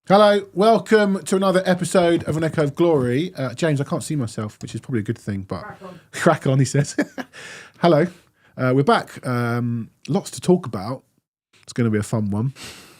Hello, welcome to another episode of An Echo of Glory. James, I can't see myself, which is probably a good thing, but crack on, he says. Hello, we're back. Lots to talk about. It's going to be a fun one.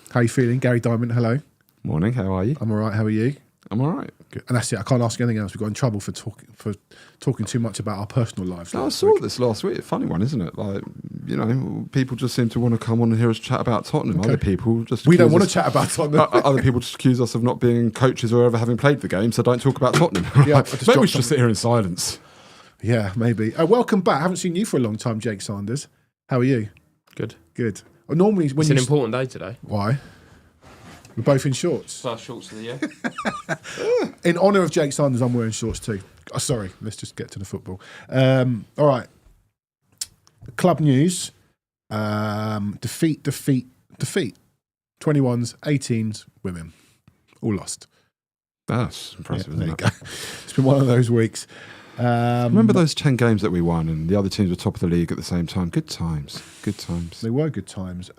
How are you feeling? Gary Diamond, hello. Morning, how are you? I'm all right, how are you? I'm all right. Good. And that's it, I can't ask you anything else. We got in trouble for talking too much about our personal lives. I saw this last week. Funny one, isn't it? Like, you know, people just seem to want to come on and hear us chat about Tottenham. Okay. Other people just we don't want to chat about Tottenham. Other people just accuse us of not being coaches or ever having played the game, so don't talk about Tottenham. Yeah, Maybe we should just sit here in silence. Yeah, maybe. Welcome back. I haven't seen you for a long time, Jake Sanders. How are you? Good. Good. Well, normally when it's an important day today. Why? We're both in shorts. First shorts of the year. In honour of Jake Sanders, I'm wearing shorts too. Oh, sorry, let's just get to the football. All right. Club news. Defeat. 21s, 18s, women. All lost. That's impressive, there you isn't go. it? It's been one of those weeks. Remember those 10 games that we won and the other teams were top of the league at the same time? Good times. Good times. They were good times.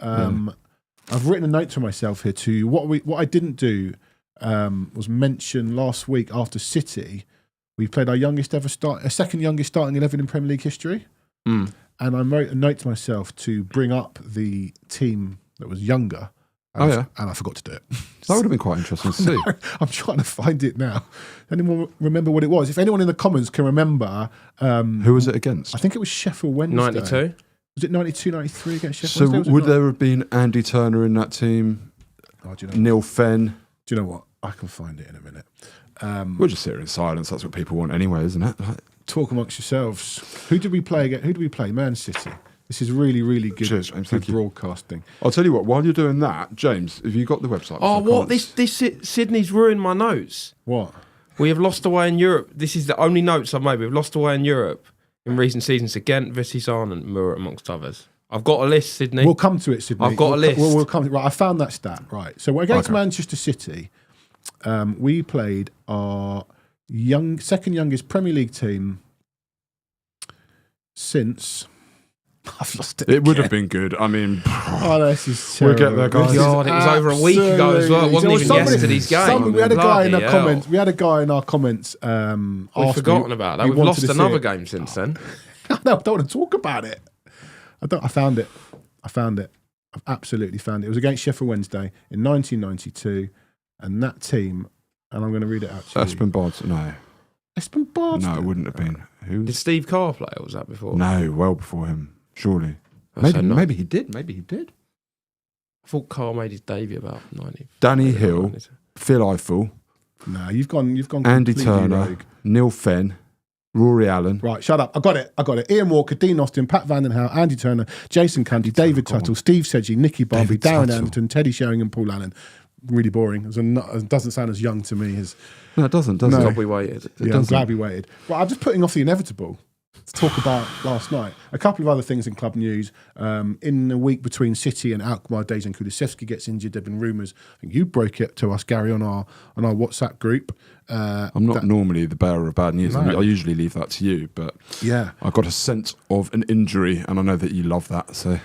I've written a note to myself here too. What I didn't do was mention last week after City, we played our second youngest starting 11 in Premier League history. Mm. And I wrote a note to myself to bring up the team that was younger. And I forgot to do it. That would have been quite interesting to see. I'm trying to find it now. Anyone remember what it was? If anyone in the comments can remember. Who was it against? I think it was Sheffield Wednesday. 92? Was it 92, 93 against Sheffield So Wednesday? would there have been Andy Turner in that team? Oh, do you know Neil Fenn? Do you know what? I can find it in a minute. We'll just sit here in silence. That's what people want anyway, isn't it? Like, talk amongst yourselves. Who did we play again? Who did we play? Man City. This is really, really good, Cheers, James. good Thank you. broadcasting. I'll tell you what, while you're doing that, James, have you got the website? Oh, what? Sydney's ruined my notes. What? We have lost away in Europe. This is the only notes I've made. We've lost away in Europe in recent seasons to Ghent, Vitesse and Mura, amongst others. I've got a list, Sydney. We'll come to it, Sydney. I've got a list. We'll come to it. Right, I found that stat. Right. So against Manchester City, we played our second youngest Premier League team since... I've lost it. It would have been good. I mean, this is we'll terrible. get there, guys. God, it was over a week ago as well. It wasn't even yesterday's game. We had a guy in our Bloody comments. We had a guy in our comments. We've forgotten about that. We've lost another game since then. No, I don't want to talk about it. I found it. I've absolutely found it. It was against Sheffield Wednesday in 1992, and that team. And I'm going to read it out to you. Espen Bardson. No. Espen Bardson. No, it wouldn't have been. Who? Did Steve Carr play, or was that before? No, well before him. Surely. So Maybe he did. Maybe he did. I thought Carr made his debut about 90. Danny Hill, Phil Eiffel, No, you've gone. Andy completely Turner, rogue. Neil Fenn, Rory Allen. Right, shut up. I got it. Ian Walker, Dean Austin, Pat Van den Houw, Andy Turner, Jason Cundy, David Tuttle, Steve Sedgey, Nicky Barbie, Darren Anderton, Teddy Sheringham, Paul Allen. Really boring. It doesn't sound as young to me as... No, it doesn't. No. God, we waited. I'm glad we waited. Right, I'm just putting off the inevitable to talk about last night. A couple of other things in club news. In the week between City and Alkmaar, Dejan Kulusevski gets injured. There have been rumours. I think you broke it to us, Gary, on our WhatsApp group. I'm not normally the bearer of bad news. No. I usually leave that to you, but Yeah. I got a sense of an injury, and I know that you love that. So,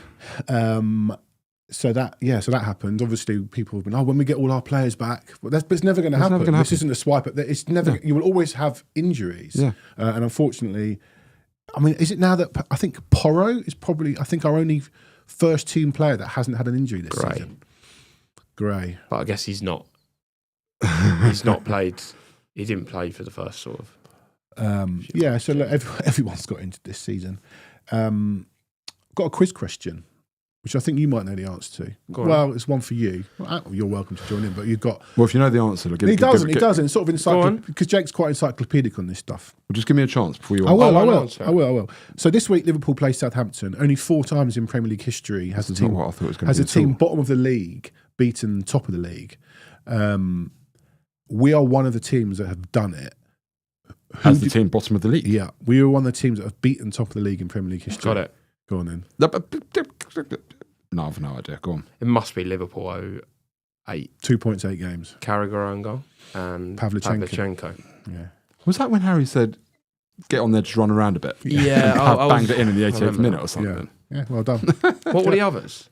So that happened. Obviously, people have been, when we get all our players back, but it's never going to happen. Never gonna This happen. isn't a swipe. It's never. Yeah. You will always have injuries. Yeah. And unfortunately, I mean, is it now that I think Porro is probably our only first team player that hasn't had an injury this season. Gray. But I guess he's not. He's not played. He didn't play for the first sort of. So look, everyone's got injured this season. Got a quiz question, which I think you might know the answer to. Well, it's one for you. Well, you're welcome to join in, but you've got... well, if you know the answer, He doesn't. It's sort of because Jake's quite encyclopedic on this stuff. Well, just give me a chance before you I answer. will. So this week, Liverpool plays Southampton. Only 4 times in Premier League history has a That's not team what I thought it was going to be has a at all. team bottom of the league beaten top of the league. We are one of the teams that have done it. As the team bottom of the league? Yeah, we are one of the teams that have beaten top of the league in Premier League history. Got it. Go on then. No, I've no idea. Go on. It must be Liverpool 08. 2 points, 8 games. Carragher own goal and Pavlyuchenko. Yeah. Was that when Harry said, get on there, just run around a bit? Yeah, and banged it in the 88th minute or something? Yeah, well done. What were the others?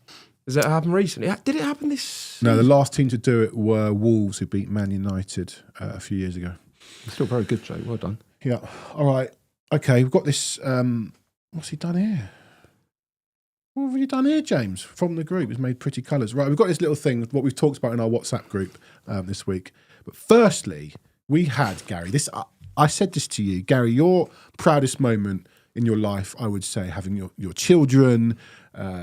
Has that happened recently? Did it happen this? No, the last team to do it were Wolves, who beat Man United a few years ago. Still very good, Jay. Well done. Yeah. All right. Okay, we've got this. What's he done here? What have you done here, James? From the group, he's made pretty colours. Right, we've got this little thing, what we've talked about in our WhatsApp group this week. But firstly, we had, Gary, I said this to you, Gary, your proudest moment in your life, I would say, having your children,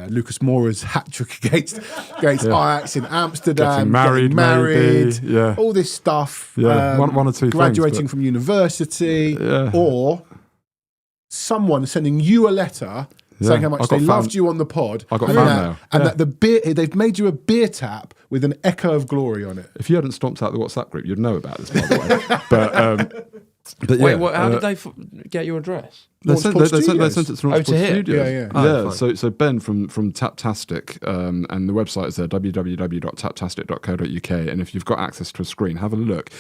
Lucas Moura's hat-trick against Ajax in Amsterdam, getting married, maybe, all this stuff. Yeah, one or two graduating things, from university, or someone sending you a letter saying how much they loved you on the pod. I got fan mail. And that the beer, they've made you a beer tap with an echo of glory on it. If you hadn't stomped out the WhatsApp group, you'd know about this, by the way. But wait, how did they get your address? They sent it to Launchpod here? Studios. So Ben from Taptastic, and the website is there, www.taptastic.co.uk. And if you've got access to a screen, have a look.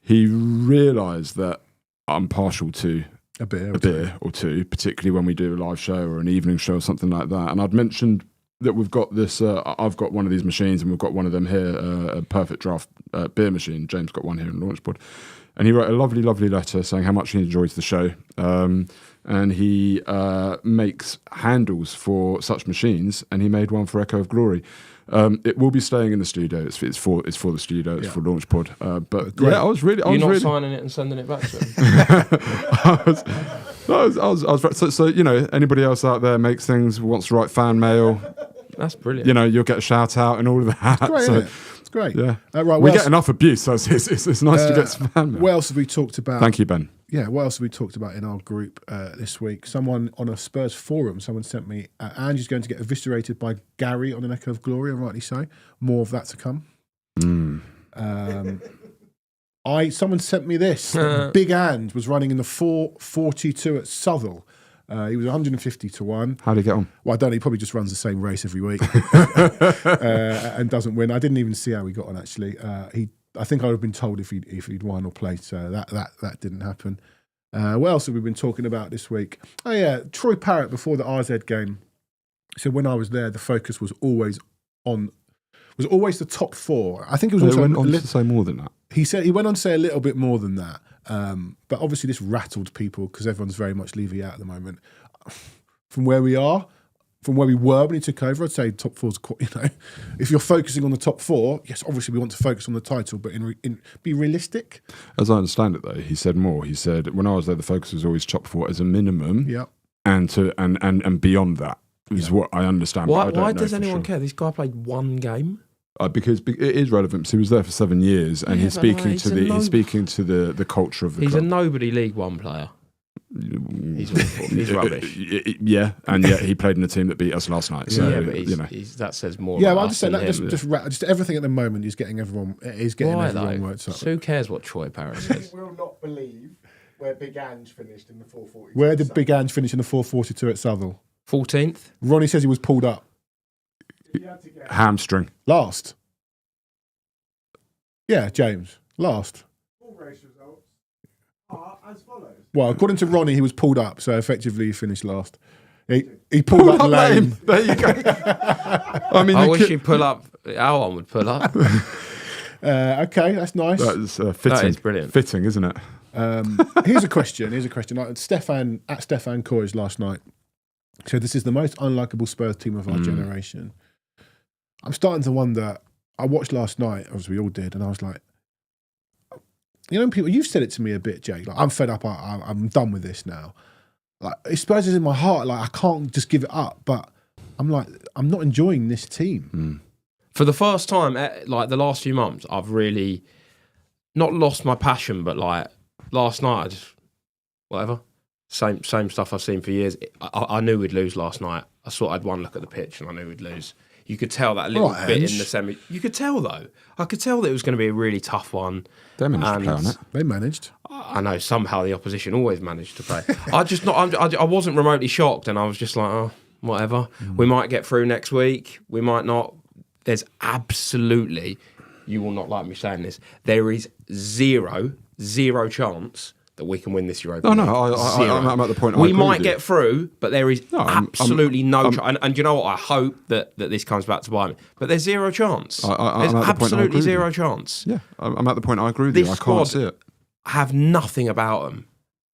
He realised that I'm partial to a beer or two, particularly when we do a live show or an evening show or something like that. And I'd mentioned that we've got this, I've got one of these machines and we've got one of them here, a perfect draft beer machine. James got one here in Launchpod. And he wrote a lovely, lovely letter saying how much he enjoys the show. And he makes handles for such machines, and he made one for Echo of Glory. It will be staying in the studio. It's for the studio. It's for Launchpod. But great. Yeah, I was really. You're not signing it and sending it back to him. So you know, anybody else out there makes things, wants to write fan mail. That's brilliant. You know, you'll get a shout out and all of that. It's great, isn't it? It's great. Yeah, right. We get enough abuse, so it's nice to get some fan mail. What else have we talked about? Thank you, Ben. Yeah, what else have we talked about in our group this week? Someone on a Spurs forum, someone sent me, Ange's going to get eviscerated by Gary on an Echo of Glory, and rightly so. More of that to come. Someone sent me this. Big Ange was running in the 4:42 at Southall. He was 150 to 1. How did he get on? Well, I don't know. He probably just runs the same race every week and doesn't win. I didn't even see how he got on, actually. I think I would have been told if he'd won or played, so that didn't happen. What else have we been talking about this week? Oh yeah, Troy Parrott before the RZ game. So when I was there, the focus was always the top four. I think it was also went on to say more than that. He said he went on to say a little bit more than that. But obviously this rattled people because everyone's very much Levy out at the moment. From where we were when he took over, I'd say top four's, you know, if you're focusing on the top four, yes, obviously we want to focus on the title, but be realistic. As I understand it, though, he said more. He said when I was there, the focus was always top four as a minimum, and beyond that is what I understand. Why does anyone care? This guy played one game. Because it is relevant. Because he was there for 7 years, and he's speaking to the culture of the club. He's a nobody League One player. He's awful. He's rubbish. Yeah, and yet he played in a team that beat us last night. So, but that says more. Yeah, about well, I'm us just saying than that him. just everything at the moment is getting everyone worked up. Who cares what Troy Parrott says? You will not believe where Big Ange finished in the 4:42. Where did Big Ange finish in the 4:42 at Southall? 14th. Ronnie says he was pulled up hamstring last. Yeah, James last. All race results are as follows. Well, according to Ronnie, he was pulled up, so effectively he finished last. He pulled up lame. There you go. I wish you'd pull up. Our one would pull up. Okay, that's nice. That's fitting. That is brilliant. Fitting, isn't it? Here's a question. Like Stefan COYS last night said, "This is the most unlikable Spurs team of our generation." I'm starting to wonder. I watched last night, as we all did, and I was like, you know, people, you've said it to me a bit, Jake. Like, I'm fed up. I'm done with this now. Like, Spurs is in my heart. Like, I can't just give it up. But I'm like, I'm not enjoying this team. For the first time, like the last few months, I've really not lost my passion. But like last night, I just whatever. Same stuff I've seen for years. I knew we'd lose last night. I saw I'd one look at the pitch and I knew we'd lose. You could tell that a little bit in the semi. You could tell though. I could tell that it was going to be a really tough one. They managed to play on it. They managed. I know somehow the opposition always managed to play. I wasn't remotely shocked, and I was just like, oh, whatever. We might get through next week. We might not. There's absolutely, you will not like me saying this. There is zero chance that we can win this Europa. No, League. Zero. I'm at the point. I We agree might with get through, but there is absolutely no chance. And you know what? I hope that this comes back to bite me. But there's zero chance. I'm There's at the point I agree absolutely with zero you. chance. Yeah, I'm at the point I agree with you. This I can't squad see it. have nothing about them.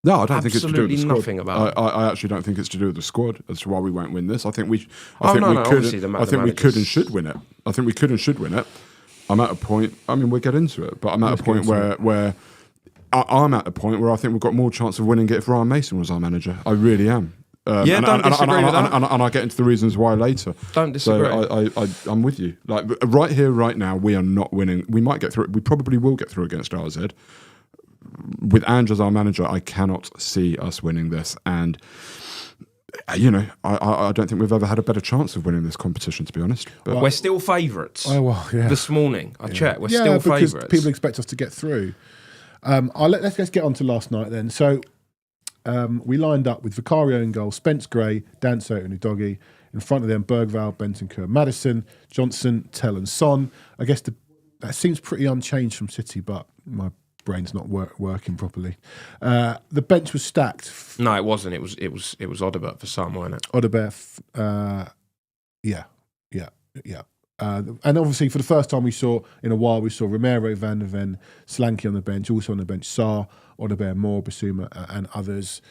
No, I don't think it's to do with the Absolutely squad. nothing about I actually don't think it's to do with the squad as to why we won't win this. I think we. obviously I think we could and should win it. I think we could and should win it. I'm at a point. I mean, we'll get into it, but I'm at a point where I'm at a point where I think we've got more chance of winning it if Ryan Mason was our manager. I really am. Don't disagree with that. And I'll get into the reasons why later. Don't disagree. So I'm with you. Like right here, right now, we are not winning. We might get through. We probably will get through against RZ. With Ange as our manager, I cannot see us winning this. And I don't think we've ever had a better chance of winning this competition, to be honest. But We're still favourites. Oh, well, yeah. This morning, I checked. We're Yeah, still because favourites. people expect us to get through. Let's get on to last night then. So we lined up with Vicario in goal, Spence Gray, Danso and Udogi. In front of them, Bergvall, Bentancur, Maddison, Johnson, Tell and Son. I guess that seems pretty unchanged from City, but my brain's not working properly. The bench was stacked. No, it wasn't. It was Odobert for some, wasn't it? Odobert, yeah. And obviously, for the first time we saw Romero, Van der Ven, Solanke on the bench, also on the bench, Sarr, Odobert, Moore, Basuma, and others.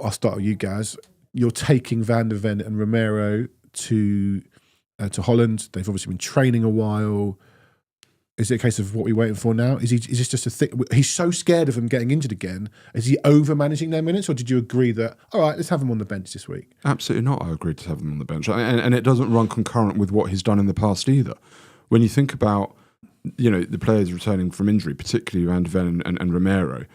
I'll start with you guys. You're taking Van der Ven and Romero to Holland. They've obviously been training a while. Is it a case of what we're waiting for now? Is this just a thing? He's so scared of them getting injured again. Is he over managing their minutes, or did you agree that all right, let's have them on the bench this week? absolutely not. I agreed to have them on the bench, and it doesn't run concurrent with what he's done in the past either. When you think about the players returning from injury, particularly Van der Ven and Romero,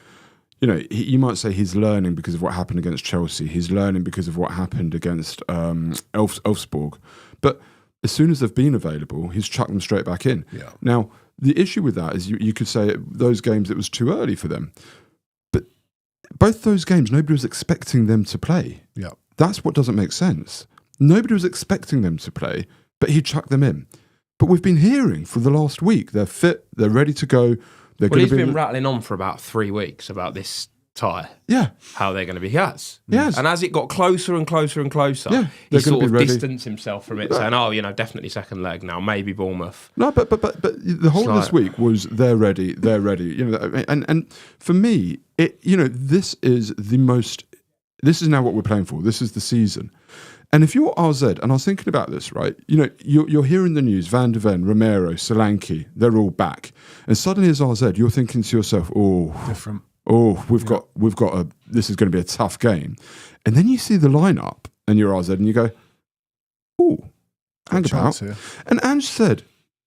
you might say he's learning because of what happened against Chelsea. He's learning because of what happened against Elfsborg. But as soon as they've been available, he's chucked them straight back in. Yeah. Now, the issue with that is you could say those games it was too early for them. But both those games, nobody was expecting them to play. Yeah. That's what doesn't make sense. Nobody was expecting them to play, but he chucked them in. But we've been hearing for the last week, they're fit, they're ready to go. He's been rattling on for about 3 weeks about this tie. Yeah. How they're going to be. Yes. Yes. And as it got closer and closer and closer, Yeah, he they're gonna sort of be ready. distanced himself from it, saying, definitely second leg now, maybe Bournemouth. No, but the whole of this week was they're ready. And for me, this is now what we're playing for. This is the season. And if you're RZ, and I was thinking about this, right? You're hearing the news, Van der Ven, Romero, Solanke, they're all back. And suddenly as RZ, you're thinking to yourself, Different. we've got this is going to be a tough game. And then you see the lineup and you're RZ and you go, hang about. Here. And Ange said,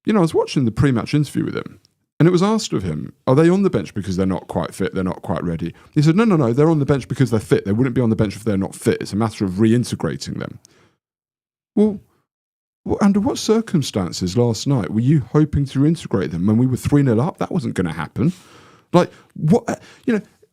I was watching the pre-match interview with him and it was asked of him, are they on the bench because they're not quite fit, they're not quite ready? He said, no, they're on the bench because they're fit. They wouldn't be on the bench if they're not fit. It's a matter of reintegrating them. Well, under what circumstances last night were you hoping to reintegrate them when we were 3-0 up? That wasn't going to happen. Like, what,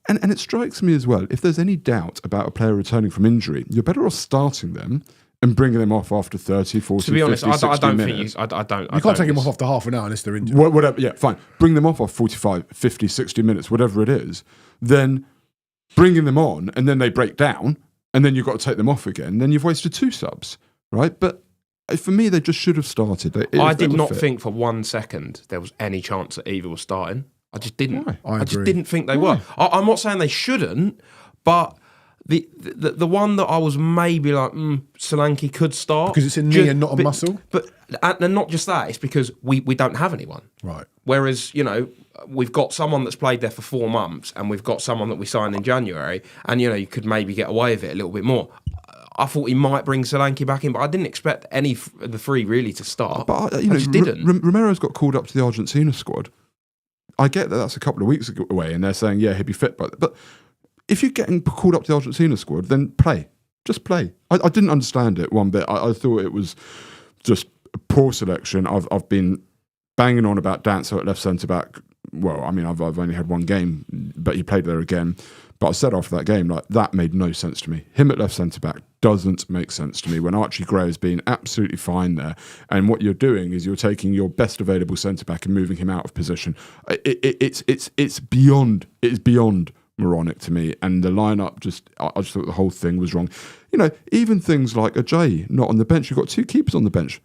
and it strikes me as well, if there's any doubt about a player returning from injury, you're better off starting them and bringing them off after 30, 40, To be honest, 50, 60 I don't minutes. think You can't take him off after half an hour unless they're injured. Whatever, yeah, fine. Bring them off 45, 50, 60 minutes, whatever it is. Then bringing them on and then they break down and then you've got to take them off again. Then you've wasted 2 subs, right? But for me, they just should have started. I did not think for 1 second there was any chance that either was starting. I just didn't. Why? I just agree. didn't think they were. I'm not saying they shouldn't, but the one that I was maybe like, Solanke could start. Because it's a knee and not a muscle? But and not just that, it's because we don't have anyone. Right. Whereas, we've got someone that's played there for 4 months and we've got someone that we signed in January and, you could maybe get away with it a little bit more. I thought he might bring Solanke back in, but I didn't expect any of the 3 really to start. But I just didn't. Romero's got called up to the Argentina squad. I get that that's a couple of weeks away and they're saying, yeah, he'll be fit. But if you're getting called up to the Argentina squad, then play. Just play. I didn't understand it one bit. I thought it was just a poor selection. I've been banging on about Danso at left centre-back. Well, I mean, I've only had 1 game, but he played there again. But I said after that game, like, that made no sense to me. Him at left centre-back doesn't make sense to me when Archie Gray has been absolutely fine there. And what you're doing is you're taking your best available centre-back and moving him out of position. It's beyond moronic to me. And the lineup I just thought the whole thing was wrong. You know, even things like Ajayi not on the bench. You've got 2 keepers on the bench.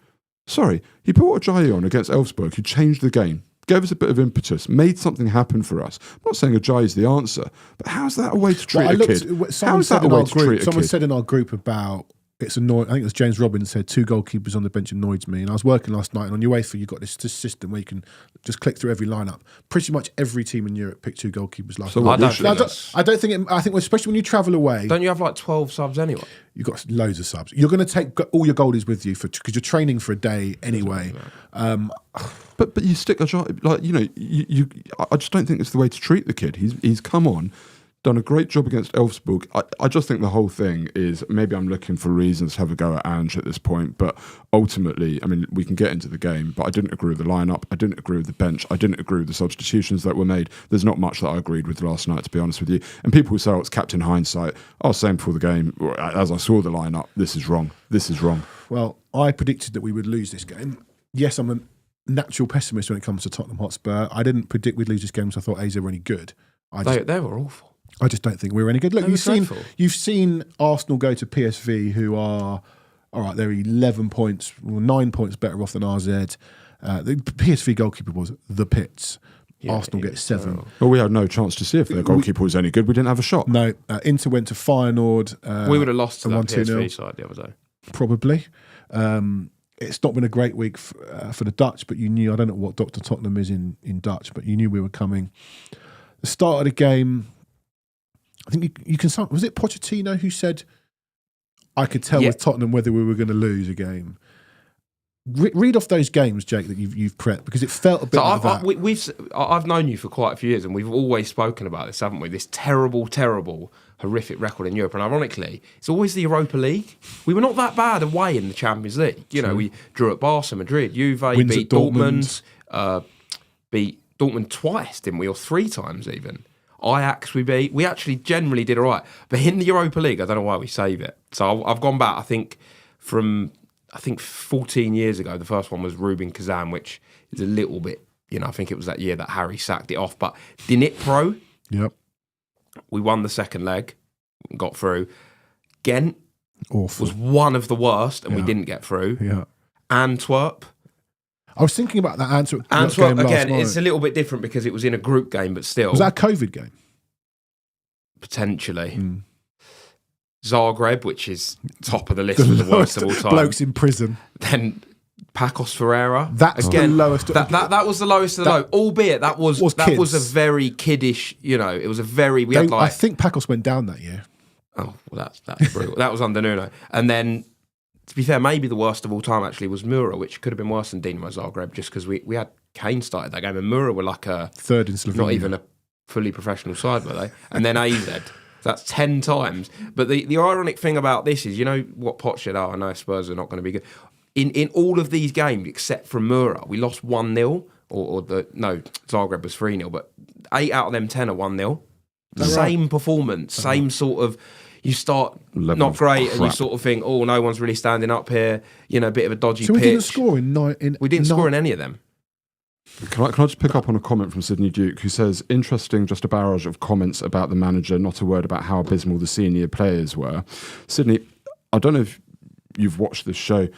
Sorry, he put Ajayi on against Elfsborg, who changed the game, gave us a bit of impetus, made something happen for us. I'm not saying Ajayi is the answer, but how's that a way to treat a kid? Someone said in our group about it's annoying. I think it was James Robbins said 2 goalkeepers on the bench annoys me. And I was working last night, and on UEFA you've got this system where you can just click through every lineup. Pretty much every team in Europe picked 2 goalkeepers last night. I don't think. I think especially when you travel away. Don't you have like 12 subs anyway? You've got loads of subs. You're going to take all your goalies with you because you're training for a day anyway. But you stick like you I just don't think it's the way to treat the kid. He's come on, done a great job against Elfsborg. I just think the whole thing is, maybe I'm looking for reasons to have a go at Ange at this point, but ultimately, I mean, we can get into the game, but I didn't agree with the lineup. I didn't agree with the bench. I didn't agree with the substitutions that were made. There's not much that I agreed with last night, to be honest with you. And people will say, oh, it's captain hindsight. I was saying before the game, as I saw the lineup, this is wrong. This is wrong. Well, I predicted that we would lose this game. Yes, I'm a natural pessimist when it comes to Tottenham Hotspur. I didn't predict we'd lose this game, so I thought AZ were any good. They were awful. I just don't think we were any good. Look, you've seen Arsenal go to PSV, who are, all right, they're 11 points, 9 points better off than RZ. The PSV goalkeeper was the pits. Yeah, Arsenal gets 7. Terrible. Well, we had no chance to see if their goalkeeper was any good. We didn't have a shot. No, Inter went to Feyenoord. We would have lost to that PSV side the other day. Probably. It's not been a great week for the Dutch, but you knew, I don't know what Dr. Tottenham is in Dutch, but you knew we were coming. The start of the game, I think you can. Was it Pochettino who said, "I could tell with Tottenham whether we were going to lose a game"? Read off those games, Jake, that you've prepped, because it felt a bit like that. I've known you for quite a few years, and we've always spoken about this, haven't we? This terrible, horrific record in Europe, and ironically, it's always the Europa League. We were not that bad away in the Champions League. You know, we drew at Barca, Madrid, Juve, beat Dortmund, beat Dortmund twice, didn't we, or 3 times even. Ajax we beat. We actually generally did all right. But in the Europa League, I don't know why we save it. So I've gone back, I think 14 years ago, the first one was Rubin Kazan, which is a little bit, I think it was that year that Harry sacked it off. But Dnipro, yep, we won the second leg, got through. Ghent awful. Was one of the worst, and we didn't get through. Yeah. Antwerp. I was thinking about that Antwerp game again. Last night. It's a little bit different because it was in a group game, but still. Was that a COVID game? Potentially. Zagreb, which is top of the list of the worst of all time. Blokes in prison. Then Pacos Ferreira. That's again, the lowest. That was the lowest of the low. Albeit that was a very kiddish. It was a very. I think Pacos went down that year. Oh, well, that's brutal. That was under Nuno, and then. To be fair, maybe the worst of all time actually was Mura, which could have been worse than Dinamo Zagreb, just because we had Kane started that game, and Mura were like a third in Slovenia, not even a fully professional side, were they? And then AZ, that's 10 times. But the ironic thing about this is, what Poch said. Oh, I know Spurs are not going to be good. In all of these games except for Mura, we lost 1-0, Zagreb was 3-0, but 8 out of them 10 are 1-0. Same performance, same sort of. You start not great, and you sort of think, oh, no one's really standing up here. A bit of a dodgy pitch. So we didn't score we didn't score in any of them. Can I just pick up on a comment from Sidney Duke, who says, interesting, just a barrage of comments about the manager, not a word about how abysmal the senior players were. Sidney, I don't know if you've watched this show.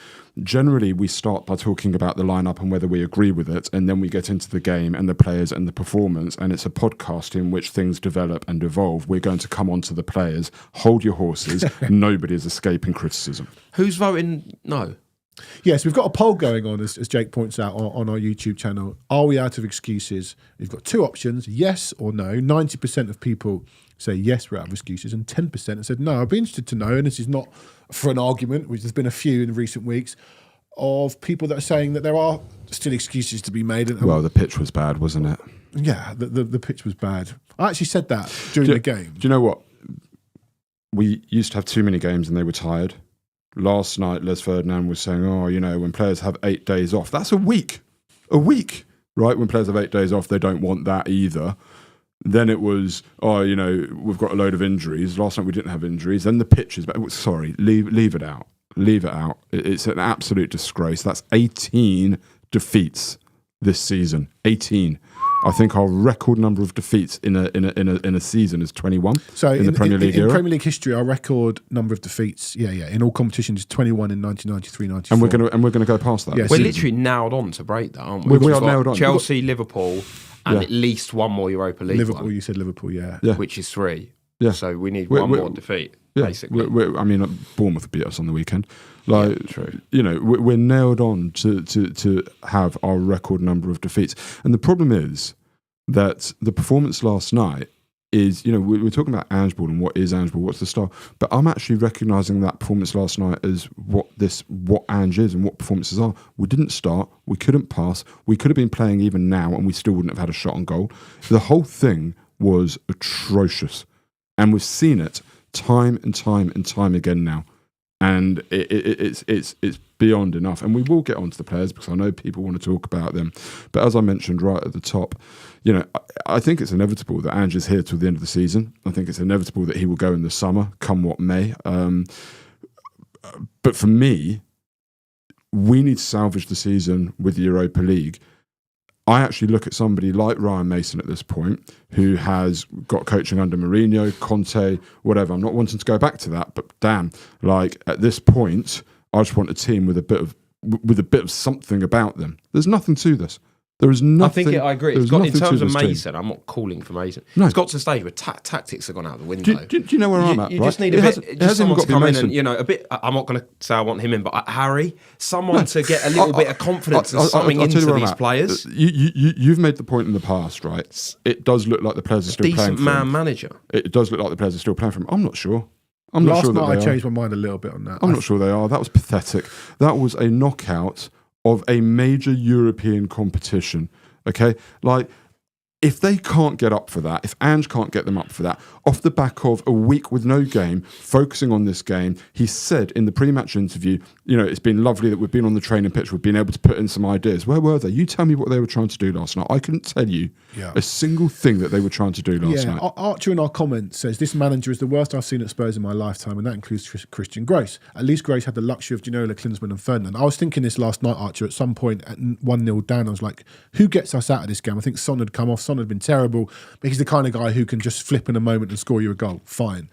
Generally, we start by talking about the lineup and whether we agree with it, and then we get into the game and the players and the performance, and it's a podcast in which things develop and evolve. We're going to come on to the players. Hold your horses. Nobody is escaping criticism. Who's voting no? Yes, we've got a poll going on, as Jake points out, on our YouTube channel. Are we out of excuses? We've got 2 options, yes or no. 90% of people say yes, we're out of excuses, and 10% have said no. I'd be interested to know, and this is not for an argument, which there's been a few in recent weeks, of people that are saying that there are still excuses to be made. Well, the pitch was bad, wasn't it? Yeah, the pitch was bad. I actually said that during the game. Do you know what? We used to have too many games and they were tired. Last night, Les Ferdinand was saying, when players have 8 days off, that's a week. A week, right? When players have 8 days off, they don't want that either. Then it was, we've got a load of injuries. Last night we didn't have injuries. Then the pitch is bad. Sorry, leave it out. Leave it out. It's an absolute disgrace. That's 18 defeats this season. 18. I think our record number of defeats in a season is 21. So in the Premier League in era. Premier League history, our record number of defeats, in all competitions is 21 in 1993-94. And we're gonna go past that. Yeah, this We're season. literally nailed on to break that, aren't we? We We've are got nailed on. Chelsea, Liverpool, and Yeah. at least one more Europa League Liverpool. one, You said Liverpool, yeah. Yeah. which is 3. Yeah. So we need We're- one we're- more defeat, Yeah, basically. I mean, Bournemouth beat us on the weekend. Like, Yeah, true. you know, we're nailed on to have our record number of defeats. And the problem is that the performance last night is, you know, we're talking about Ange Ball and what is Ange Ball, what's the style. But I'm actually recognising that performance last night as what Ange is and what performances are. We didn't start, we couldn't pass, we could have been playing even now and we still wouldn't have had a shot on goal. The whole thing was atrocious. And we've seen it time and time and time again now. And it's beyond enough. And we will get onto the players because I know people want to talk about them. But as I mentioned right at the top, you know, I think it's inevitable that Ange is here till the end of the season. I think it's inevitable that he will go in the summer, come what may. But for me, we need to salvage the season with the Europa League. I actually look at somebody like Ryan Mason at this point, who has got coaching under Mourinho, Conte, whatever. I'm not wanting to go back to that, but damn, like at this point, I just want a team with a bit of something about them. There's nothing to this. There is nothing. I agree. there's It's got, in nothing to terms of this team. Mason, I'm not calling for Mason. No. It's got to the stage where tactics have gone out the window. Do you know where I'm at? You right? just need It a hasn't- bit, it just hasn't someone got to be come in Mason. and, you know, a bit. I'm not going to say I want him in, but Harry, someone to get a little bit of confidence and something I'll tell into you where I'm these at. players. You've made the point in the past, right? It does look like the players are still playing Decent for man him. manager. It does look like the players are still playing for him. I'm not sure. I'm not Last sure that night I they are. changed my mind a little bit on that. I'm not sure they are. That was pathetic. That was a knockout of a major European competition. Okay? Like, if they can't get up for that, if Ange can't get them up for that, off the back of a week with no game, focusing on this game, he said in the pre-match interview, you know, it's been lovely that we've been on the training pitch, we've been able to put in some ideas. Where were they? You tell me what they were trying to do last night. I couldn't tell you a single thing that they were trying to do last night. Archer in our comments says, this manager is the worst I've seen at Spurs in my lifetime, and that includes Christian Gross. At least Gross had the luxury of Ginola, Klinsmann and Ferdinand. I was thinking this last night, Archer, at some point at 1-0 down, I was like, who gets us out of this game? I think Son had come off. Son had been terrible, but he's the kind of guy who can just flip in a moment and score you a goal. Fine.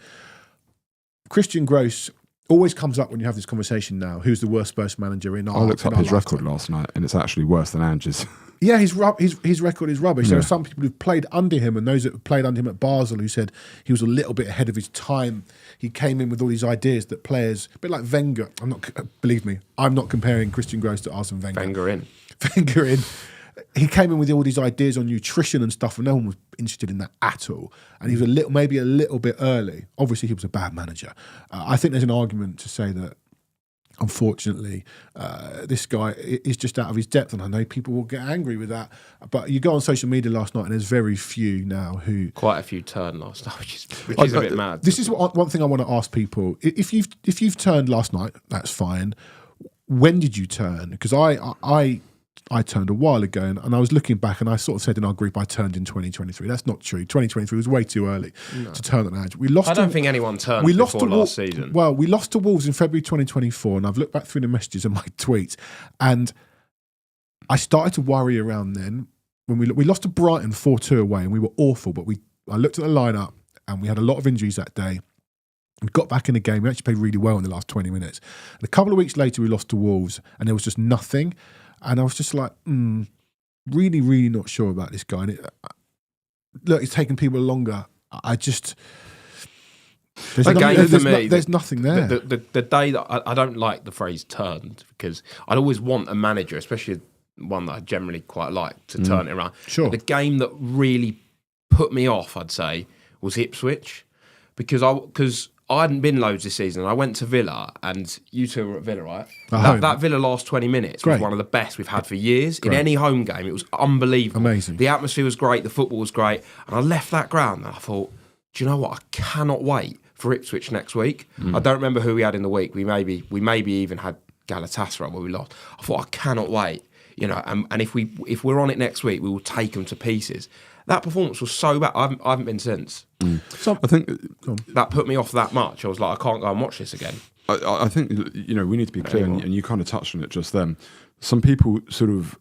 Christian Gross always comes up when you have this conversation now. Who's the worst Spurs manager in our I looked up in our his record lifetime? last night, and it's actually worse than Ange's. Yeah, his record is rubbish. There are some people who've played under him, and those that have played under him at Basel who said he was a little bit ahead of his time. He came in with all these ideas that players, a bit like Wenger. Believe me, I'm not comparing Christian Gross to Arsene Wenger. Wenger in. He came in with all these ideas on nutrition and stuff, and no one was interested in that at all. And he was maybe a little bit early. Obviously, he was a bad manager. I think there's an argument to say that, unfortunately, this guy is just out of his depth, and I know people will get angry with that. But you go on social media last night, and there's very few now who Quite a few turned last night, which is a bit mad. This is one thing I want to ask people: if you've turned last night, that's fine. When did you turn? Because I turned a while ago, and I was looking back, and I sort of said in our group I turned in 2023. That's not true. 2023 was way too early to turn at Ange. I don't think anyone turned before last season. Well, we lost to Wolves in February 2024, and I've looked back through the messages and my tweets, and I started to worry around then when we lost to Brighton 4-2 away, and we were awful. But I looked at the lineup, and we had a lot of injuries that day. We got back in the game. We actually played really well in the last 20 minutes. And a couple of weeks later, we lost to Wolves, and there was just nothing. And I was just like, really, really not sure about this guy. And look, it's taken people longer. There's nothing there. The day that I don't like the phrase turned, because I'd always want a manager, especially one that I generally quite like, to turn it around. Sure. But the game that really put me off, I'd say, was Ipswich, because I hadn't been loads this season. I went to Villa, and you two were at Villa, right? That Villa last 20 minutes was one of the best we've had for years. In any home game, it was unbelievable. Amazing. The atmosphere was great, the football was great, and I left that ground and I thought, do you know what? I cannot wait for Ipswich next week. I don't remember who we had in the week. We maybe even had Galatasaray where we lost. I thought, I cannot wait. You know, and if we're on it next week, we will take them to pieces. That performance was so bad. I haven't been since. So I think that put me off that much. I was like, I can't go and watch this again. I think, you know, we need to be clear, and you kind of touched on it just then. some people sort of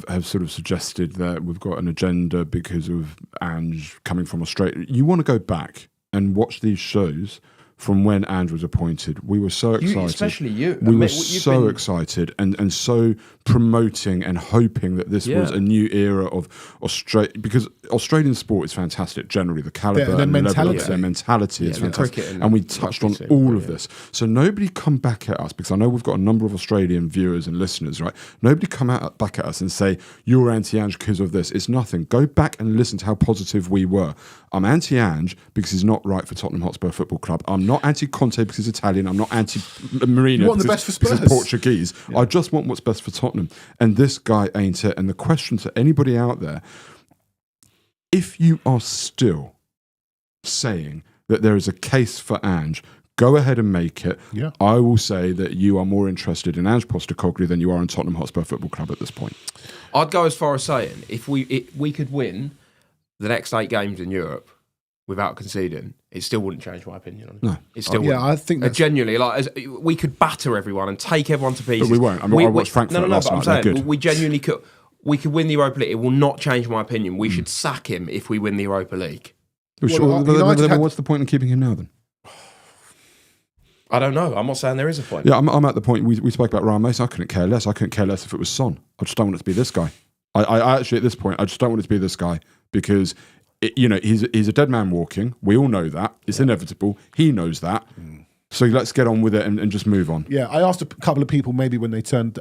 have sort of suggested that we've got an agenda because of Ange coming from Australia. You want to go back and watch these shows from when Ange was appointed. We were so excited. Especially you. We were so excited and so promoting and hoping that this was a new era of Australia, because Australian sport is fantastic generally. The calibre and the level of their mentality is fantastic. And we touched on all of this. So nobody come back at us, because I know we've got a number of Australian viewers and listeners, right? Nobody come back at us and say, you're anti-Ange because of this. It's nothing. Go back and listen to how positive we were. I'm anti-Ange because he's not right for Tottenham Hotspur Football Club. I'm not anti-Conte because he's Italian. I'm not anti-Mourinho because he's Portuguese. I just want what's best for Tottenham. And this guy ain't it. And the question to anybody out there, if you are still saying that there is a case for Ange, go ahead and make it. Yeah. I will say that you are more interested in Ange Postecoglou than you are in Tottenham Hotspur Football Club at this point. I'd go as far as saying, if we could win the next 8 games in Europe without conceding, it still wouldn't change my opinion on it. No. It still wouldn't. I think that's... genuinely, we could batter everyone and take everyone to pieces. But we won't. I mean, I watched Frankfurt last night. I'm saying we genuinely could. We could win the Europa League. It will not change my opinion. We should sack him if we win the Europa League. What's the point in keeping him now then? I don't know. I'm not saying there is a point. Yeah, I'm at the point. We spoke about Ryan Mason. I couldn't care less. I couldn't care less if it was Son. I just don't want it to be this guy. I actually, at this point, I just don't want it to be this guy, because he's a dead man walking. We all know that. It's inevitable. He knows that. So let's get on with it and just move on. Yeah, I asked a couple of people maybe when they turned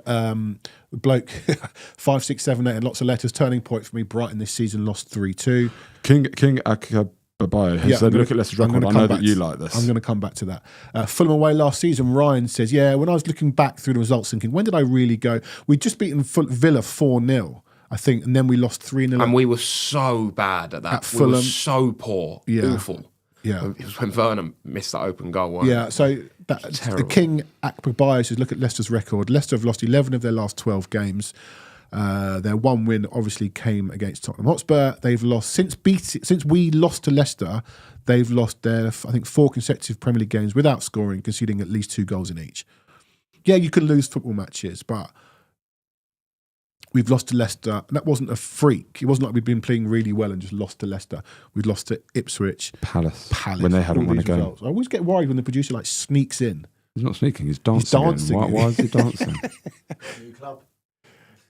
bloke 5, 6, 7, 8 and lots of letters. Turning point for me, Brighton this season lost 3-2. King Akabayo has said, look at Leicester's record. I know that you like this. I'm going to come back to that. Fulham away last season, Ryan says, when I was looking back through the results thinking, when did I really go? We'd just beaten Villa 4-0. I think, and then we lost 3-0. And we were so bad at that. At Fulham. We were so poor. Yeah. Awful. Yeah. It was when Vernon missed that open goal, wasn't it? So the King Akbabayo says, look at Leicester's record. Leicester have lost 11 of their last 12 games. Their one win obviously came against Tottenham Hotspur. They've lost, since we lost to Leicester, they've lost their, I think, 4 consecutive Premier League games without scoring, conceding at least 2 goals in each. Yeah, you can lose football matches, but we've lost to Leicester, and that wasn't a freak. It wasn't like we'd been playing really well and just lost to Leicester. We'd lost to Ipswich, Palace when they hadn't won a game. I always get worried when the producer sneaks in. He's not sneaking. He's dancing. Why is he dancing? New club.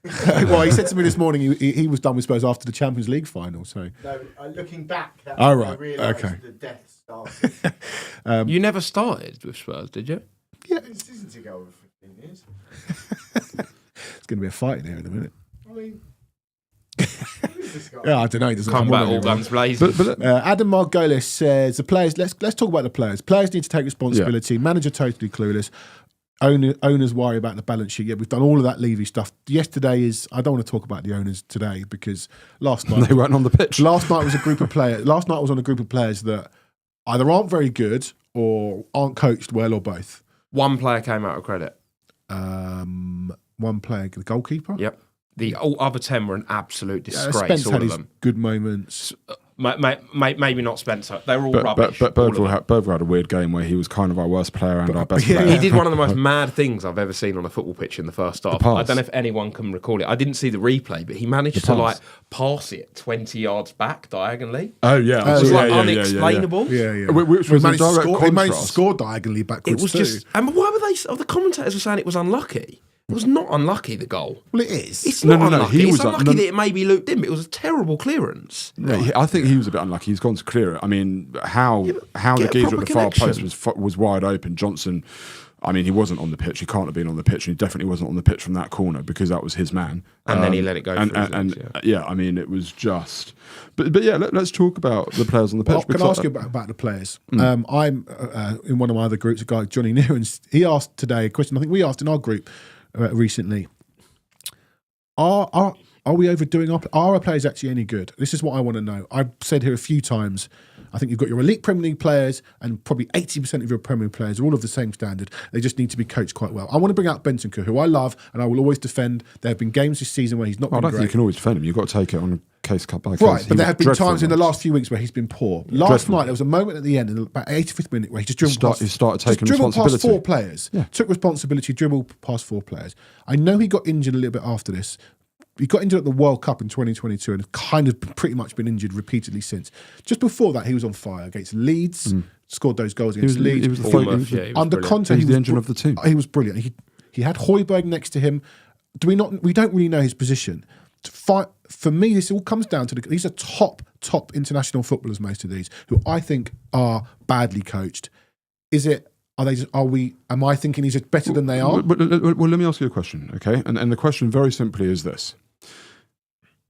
Well, he said to me this morning he was done with Spurs after the Champions League final. So no, looking back, that's right. I realised the death started. You never started with Spurs, did you? Yeah, this isn't to go over 15 years. It's going to be a fight in here in a minute. I mean, who is this guy? Yeah, I don't know. He doesn't Come back all guns blazing. But Adam Margolis says the players. Let's talk about the players. Players need to take responsibility. Yeah. Manager totally clueless. Owners worry about the balance sheet. Yeah, we've done all of that Levy stuff. Yesterday is. I don't want to talk about the owners today because last night they weren't on the pitch. Last night was a group of players. Last night was on a group of players that either aren't very good or aren't coached well or both. One player came out of credit. One player, the goalkeeper. Yep. The all other 10 were an absolute disgrace. Spence all had of his them. good moments. Maybe not Spencer. They were all rubbish. But Bergvall had a weird game where he was kind of our worst player and our best player. He did one of the most mad things I've ever seen on a football pitch in the first half. I don't know if anyone can recall it. I didn't see the replay, but he managed to pass it 20 yards back diagonally. Oh yeah, it was unexplainable. Yeah. Which was a direct contrast. He managed to score diagonally backwards. It was just. And why were they? The commentators were saying it was unlucky. It was not unlucky, the goal. Well, it is. It's not unlucky. It's unlucky that it maybe looped in, but it was a terrible clearance. Yeah, I think he was a bit unlucky. He's gone to clear it. I mean, how the geezer at the far post was wide open. Johnson, I mean, he wasn't on the pitch. He can't have been on the pitch. And he definitely wasn't on the pitch from that corner because that was his man. And then he let it go. I mean, it was just... But yeah, let's talk about the players on the pitch. Well, can I ask you about the players? I'm in one of my other groups, a guy, Johnny Nearens, he asked today a question I think we asked in our group recently. Are we overdoing are our players actually any good? This is what I want to know. I've said here a few times, I think you've got your elite Premier League players and probably 80% of your Premier League players are all of the same standard. They just need to be coached quite well. I want to bring out Bentancur, who I love and I will always defend. There have been games this season where he's not been great. I don't think you can always defend him. You've got to take it on case cut by case. Right, He but there was have been dreadful times in the once. last few weeks where he's been poor. Last dreadful. night, there was a moment at the end, in about 85th minute, where he just dribbled He started taking past responsibility. 4 players. Yeah. Took responsibility, dribbled past 4 players. I know he got injured a little bit after this. He got injured at the World Cup in 2022 and kind of pretty much been injured repeatedly since. Just before that, he was on fire against Leeds, scored those goals against Leeds. He was the Bournemouth, yeah, he was Under brilliant. Conte, He was he the was engine of the team. He was brilliant. He had Højbjerg next to him. We don't really know his position. For me, this all comes down to these are top international footballers. Most of these, who I think are badly coached. Am I thinking these are better than they are? Well, let me ask you a question, okay? And the question very simply is this.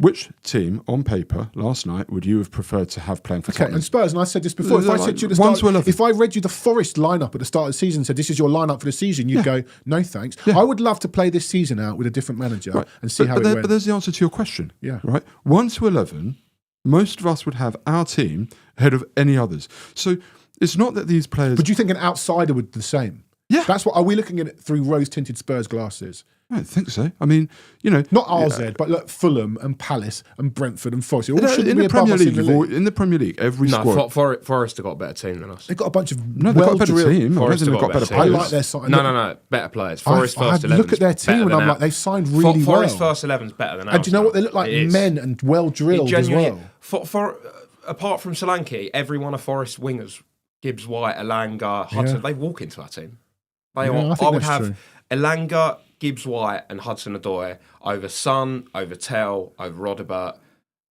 Which team on paper last night would you have preferred to have playing for Okay, Tottenham? and Spurs, and I said this before. If I said to you at the 1 start, to 11. if I read you the Forest lineup at the start of the season and said this is your lineup for the season, you'd go, no thanks. Yeah. I would love to play this season out with a different manager and see how it went. But there's the answer to your question. Yeah. Right? 1 to 11, most of us would have our team ahead of any others. So it's not that these players... But do you think an outsider would do the same? Yeah. That's what. Are we looking at it through rose-tinted Spurs glasses? I don't think so. I mean, you know... Not RZ, but look, Fulham and Palace and Brentford and Forest. It all should in be the above Premier us League, in the league. in the Premier League, every No, squad... Forest have got a better team than us. They've got a bunch of No, they've got a better well-drilled... team. I don't Forest think have they've got better team. I players. like their side. No, better players. Forest first 11. Look at their team and I'm like, they've signed really Forest well. first 11's better than ours. And do you know what? They look like It is. men and well-drilled as well. Apart from Solanke, every one of Forest's wingers, Gibbs White, Elanga, Hudson, they walk into our team. I I think would that's have true. Elanga, Gibbs White, and Hudson-Odoi over Son, over Tell, over Rodebert,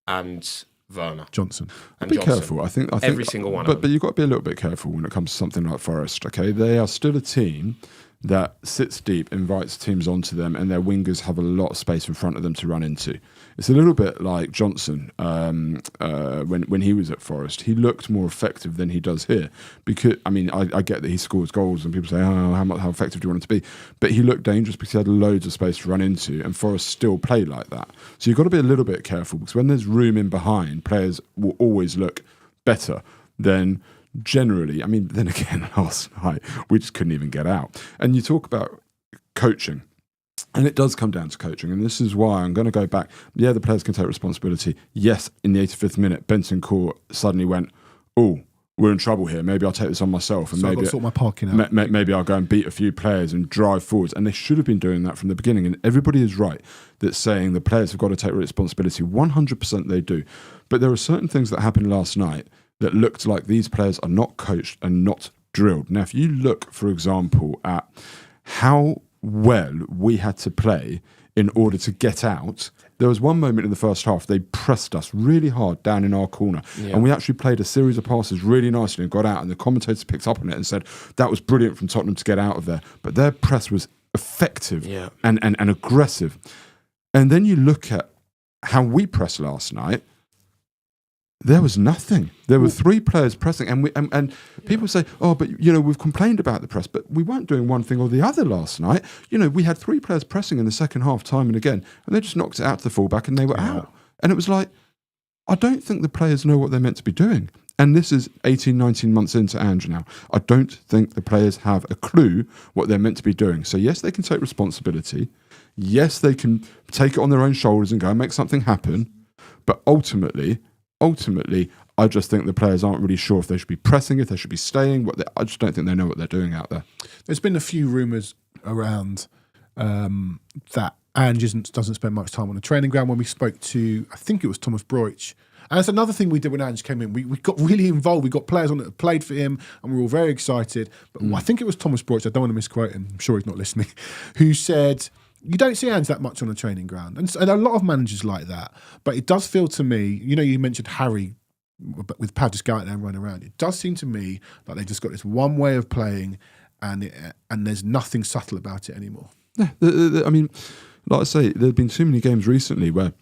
and Werner. Johnson. Be careful. I think Every single one of them. But you've got to be a little bit careful when it comes to something like Forest. Okay, they are still a team that sits deep, invites teams onto them, and their wingers have a lot of space in front of them to run into. It's a little bit like Johnson when he was at Forest. He looked more effective than he does here. Because I mean, I get that he scores goals, and people say, "Oh, how effective do you want him to be?" But he looked dangerous because he had loads of space to run into, and Forest still play like that. So you've got to be a little bit careful because when there's room in behind, players will always look better than. Generally, I mean, then again, last night we just couldn't even get out. And you talk about coaching, and it does come down to coaching. And this is why I'm going to go back. Yeah, the players can take responsibility. Yes, in the 85th minute, Benton Court suddenly went, "Oh, we're in trouble here. Maybe I'll take this on myself, and So I've got maybe to sort my parking out. maybe I'll go and beat a few players and drive forwards." And they should have been doing that from the beginning. And everybody is right that's saying the players have got to take responsibility. 100% they do. But there are certain things that happened last night that looked like these players are not coached and not drilled. Now, if you look, for example, at how well we had to play in order to get out, there was one moment in the first half, they pressed us really hard down in our corner. Yeah. And we actually played a series of passes really nicely and got out. And the commentators picked up on it and said, that was brilliant from Tottenham to get out of there. But their press was effective and aggressive. And then you look at how we pressed last night. There was nothing. There were 3 players pressing, and people say, "Oh, but you know, we've complained about the press, but we weren't doing one thing or the other last night." You know, we had 3 players pressing in the second half, time and again, and they just knocked it out to the fullback, and they were out. And it was like, I don't think the players know what they're meant to be doing. And this is 18, 19 months into Ange now. I don't think the players have a clue what they're meant to be doing. So yes, they can take responsibility. Yes, they can take it on their own shoulders and go and make something happen. But ultimately, I just think the players aren't really sure if they should be pressing, if they should be staying. I just don't think they know what they're doing out there. There's been a few rumours around that Ange doesn't spend much time on the training ground. When we spoke to, I think it was Thomas Broich, and that's another thing we did when Ange came in. We got really involved. We got players on that played for him, and we were all very excited. But I think it was Thomas Broich, I don't want to misquote him, I'm sure he's not listening, who said, you don't see Ange that much on the training ground. And a lot of managers like that. But it does feel to me, you know, you mentioned Harry, but with Pad just go out there and run around. It does seem to me like they just got this one way of playing, and there's nothing subtle about it anymore. Yeah, I mean, like I say, there have been too many games recently where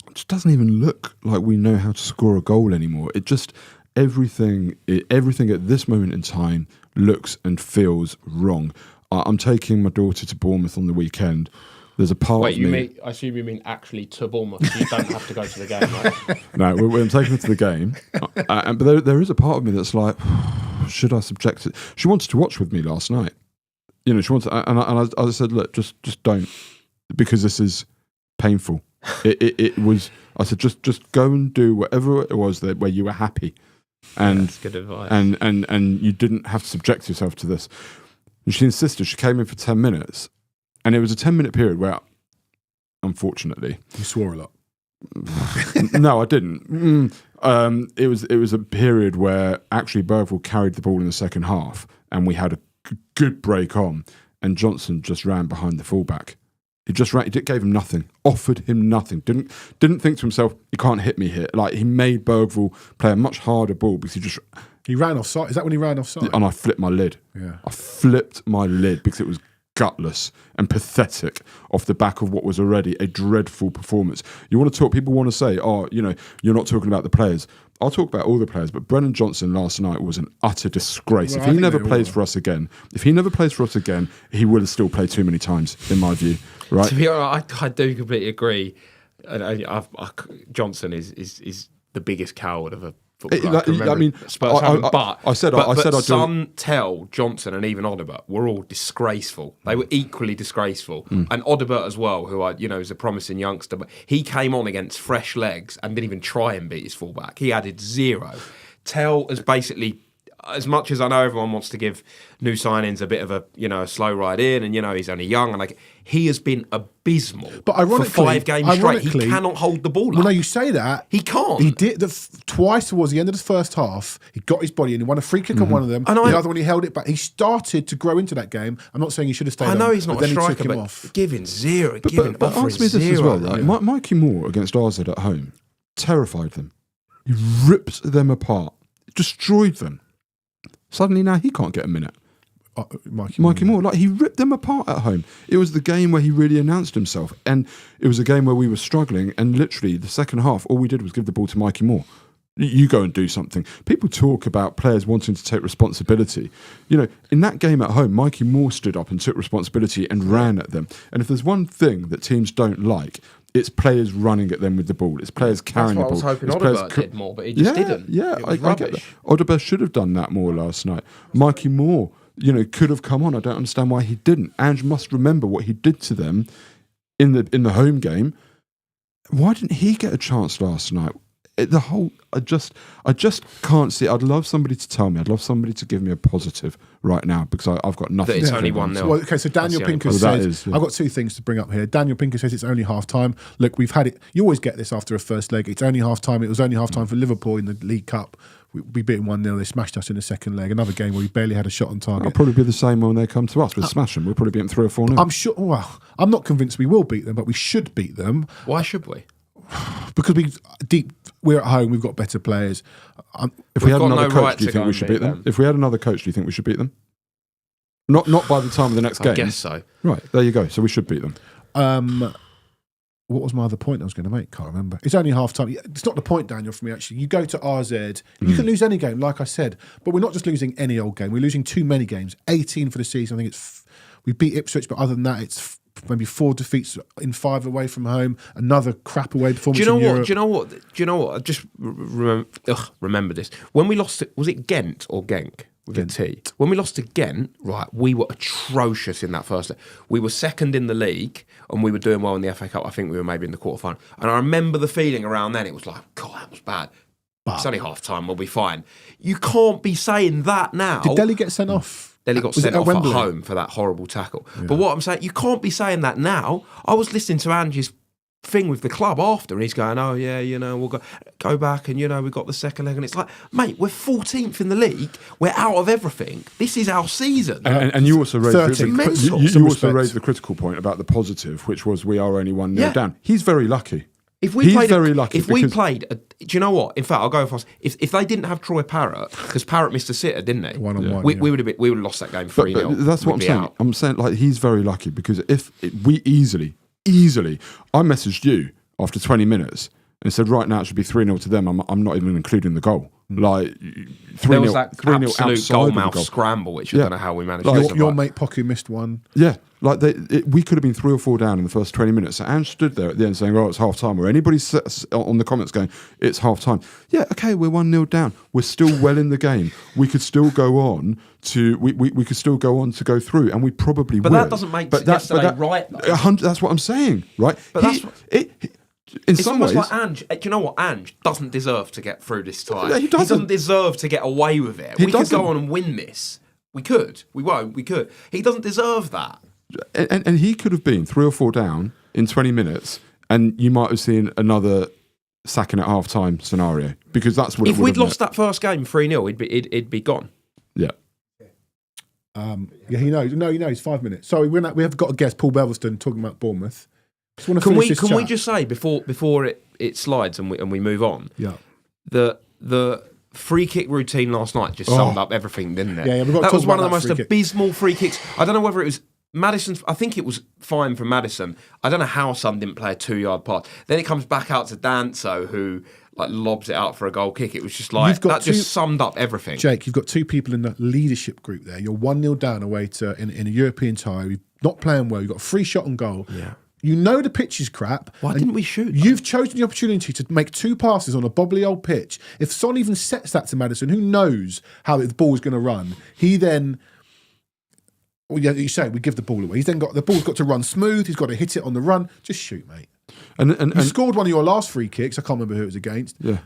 it just doesn't even look like we know how to score a goal anymore. It just, everything at this moment in time looks and feels wrong. I'm taking my daughter to Bournemouth on the weekend. There's a part of me... I assume you mean actually to Bournemouth. You don't have to go to the game, right? No, I'm taking her to the game. But there is a part of me that's like, should I subject it? She wanted to watch with me last night. You know, she wanted, and I said, look, just don't, because this is painful. It was. I said, just go and do whatever it was where you were happy, and That's good advice. and you didn't have to subject yourself to this. And she insisted. She came in for 10 minutes, and it was a 10-minute period where, unfortunately, You swore a lot. no, I didn't. It was a period where actually Bergvall carried the ball in the second half, and we had a good break on, and Johnson just ran behind the fullback. He just ran. It gave him nothing. Offered him nothing. Didn't think to himself, "You can't hit me here." Like, he made Bergvall play a much harder ball because He ran offside. Is that when he ran offside? and I flipped my lid. Yeah. I flipped my lid because it was gutless and pathetic off the back of what was already a dreadful performance. You want to talk, people want to say, oh, you know, you're not talking about the players. I'll talk about all the players, but Brennan Johnson last night was an utter disgrace. Well, if he never plays for us again, he will have still played too many times, in my view. Right? To be honest, I do completely agree. Johnson is the biggest coward of a footballer. I mean, Spurs haven't, but I said I'd do Son, Tell, Johnson, and even Odegaard were all disgraceful. They were equally disgraceful, and Odegaard as well, who is a promising youngster, but he came on against fresh legs and didn't even try and beat his fullback. He added 0. Tell has basically, as much as I know everyone wants to give new signings a bit of a slow ride in, and he's only young, and he has been abysmal. But ironically, for 5 games straight, he cannot hold the ball. Well, no, you say that he can't. He did twice towards the end of the first half. He got his body in. He won a free kick on one of them. The other one he held it back. He started to grow into that game. I'm not saying he should have stayed. I know on, he's not but a then striker, he took him but off. giving 0, But answer me this as well, right? Mikey Moore against Arsene at home terrified them. He ripped them apart, destroyed them. Suddenly now he can't get a minute. Mikey Moore, like, he ripped them apart at home. It was the game where he really announced himself, and it was a game where we were struggling, and literally the second half, all we did was give the ball to Mikey Moore. You go and do something. People talk about players wanting to take responsibility. In that game at home, Mikey Moore stood up and took responsibility and ran at them. And if there's one thing that teams don't like, it's players running at them with the ball. It's players carrying the ball. That's what I was hoping Odegaard did more, but he just didn't. Yeah, it was I get that. Odegaard should have done that more last night. Mikey Moore, could have come on. I don't understand why he didn't. Ange must remember what he did to them in the home game. Why didn't he get a chance last night? I just can't see. I'd love somebody to tell me. I'd love somebody to give me a positive right now, because I've got nothing. That it's only 1-0. Well, okay, so Daniel Pinker says, I've got 2 things to bring up here. Daniel Pinker says it's only half time. Look, we've had it. You always get this after a first leg. It's only half time. It was only half time for Liverpool in the League Cup. We beat them 1-0. They smashed us in the second leg. Another game where we barely had a shot on target. It'll probably be the same when they come to us. We'll smash them. We'll probably beat them 3 or 4-0. I'm sure. Well, I'm not convinced we will beat them, but we should beat them. Why should we? Because we're at home, we've got better players. If we had got another no coach, right do you to think go we and should beat beat them? them. If we had another coach, do you think we should beat them? Not by the time of the next game. I guess so. Right, there you go. So we should beat them. What was my other point I was going to make? Can't remember. It's only half time. It's not the point, Daniel, for me, actually. You go to RZ, you can lose any game, like I said, but we're not just losing any old game. We're losing too many games. 18 for the season. I think we beat Ipswich, but other than that, it's maybe 4 defeats in 5 away from home. Another crap away performance. Do you know what? I just remember this. When we lost to, was it Ghent or Genk? With a T. When we lost to Ghent, right, we were atrocious in that first leg. We were second in the league, and we were doing well in the FA Cup. I think we were maybe in the quarterfinal. And I remember the feeling around then. It was like, God, that was bad. It's only half time. We'll be fine. You can't be saying that now. Did Dele get sent off? Dele got sent off at home for that horrible tackle. Yeah. But what I'm saying, you can't be saying that now. I was listening to Ange's thing with the club after, and he's going, oh yeah, we'll go back, and we got the second leg, and it's like, mate, we're 14th in the league, we're out of everything, this is our season. And you also raised you also raised the critical point about the positive, which was we are only 1-0 down. He's very lucky. He's very lucky. If we played, do you know what? In fact, I'll go fast. If they didn't have Troy Parrott, because Parrott missed a sitter, didn't he? 1-on-1. We would have lost that game 3-0. But that's what I'm saying. Out. I'm saying, like, he's very lucky, because if we easily, I messaged you after 20 minutes and said, right now it should be 3-0 to them. I'm not even including the goal. Like 3-0, there was that 3-0 absolute outside goal-mouth scramble, which I don't know how we managed. Like, your mate Poku missed one. Yeah, like we could have been 3 or 4 down in the first 20 minutes. So Ange stood there at the end saying, "Oh, it's half time." Or anybody on the comments going, "It's half time." Yeah, okay, we're 1-0 down. We're still well in the game. We could still go on to we could still go on to go through, and we probably will. But that doesn't make yesterday right. That's what I'm saying, right? But In It's some almost ways, like Ange. Do you know what? Ange doesn't deserve to get through this tie. He doesn't. Deserve to get away with it. We could go on and win this. We could. We won't. We could. He doesn't deserve that. and he could have been 3 or 4 down in 20 minutes, and you might have seen another sacking at half time scenario, because that's what. If we'd lost that first game 3-0, it'd be gone. Yeah. Yeah, he knows. No, he knows. 5 minutes. Sorry, we have got a guest, Paul Bston, talking about Bournemouth. Just want to Can we chat. just say before it slides and we move on? Yeah. The free kick routine last night just summed up everything, didn't it? Yeah, we've got to that talk was one of about the that most free kick. abysmal free kicks. I don't know whether it was Maddison. I think it was fine for Maddison. I don't know how Son didn't play a 2-yard pass. Then it comes back out to Danso, who like lobs it out for a goal kick. It was just like that. Just summed up everything. Jake, you've got 2 people in the leadership group there. You're 1-0 down away to in a European tie. You're not playing well. You've got a free shot on goal. Yeah. You know the pitch is crap. Why didn't we shoot? You've chosen the opportunity to make 2 passes on a bobbly old pitch. If Son even sets that to Maddison, who knows how the ball is going to run? He then, well, yeah, you say we give the ball away. He's then got the ball's got to run smooth. He's got to hit it on the run. Just shoot, mate. You scored one of your last free kicks. I can't remember who it was against. Yeah.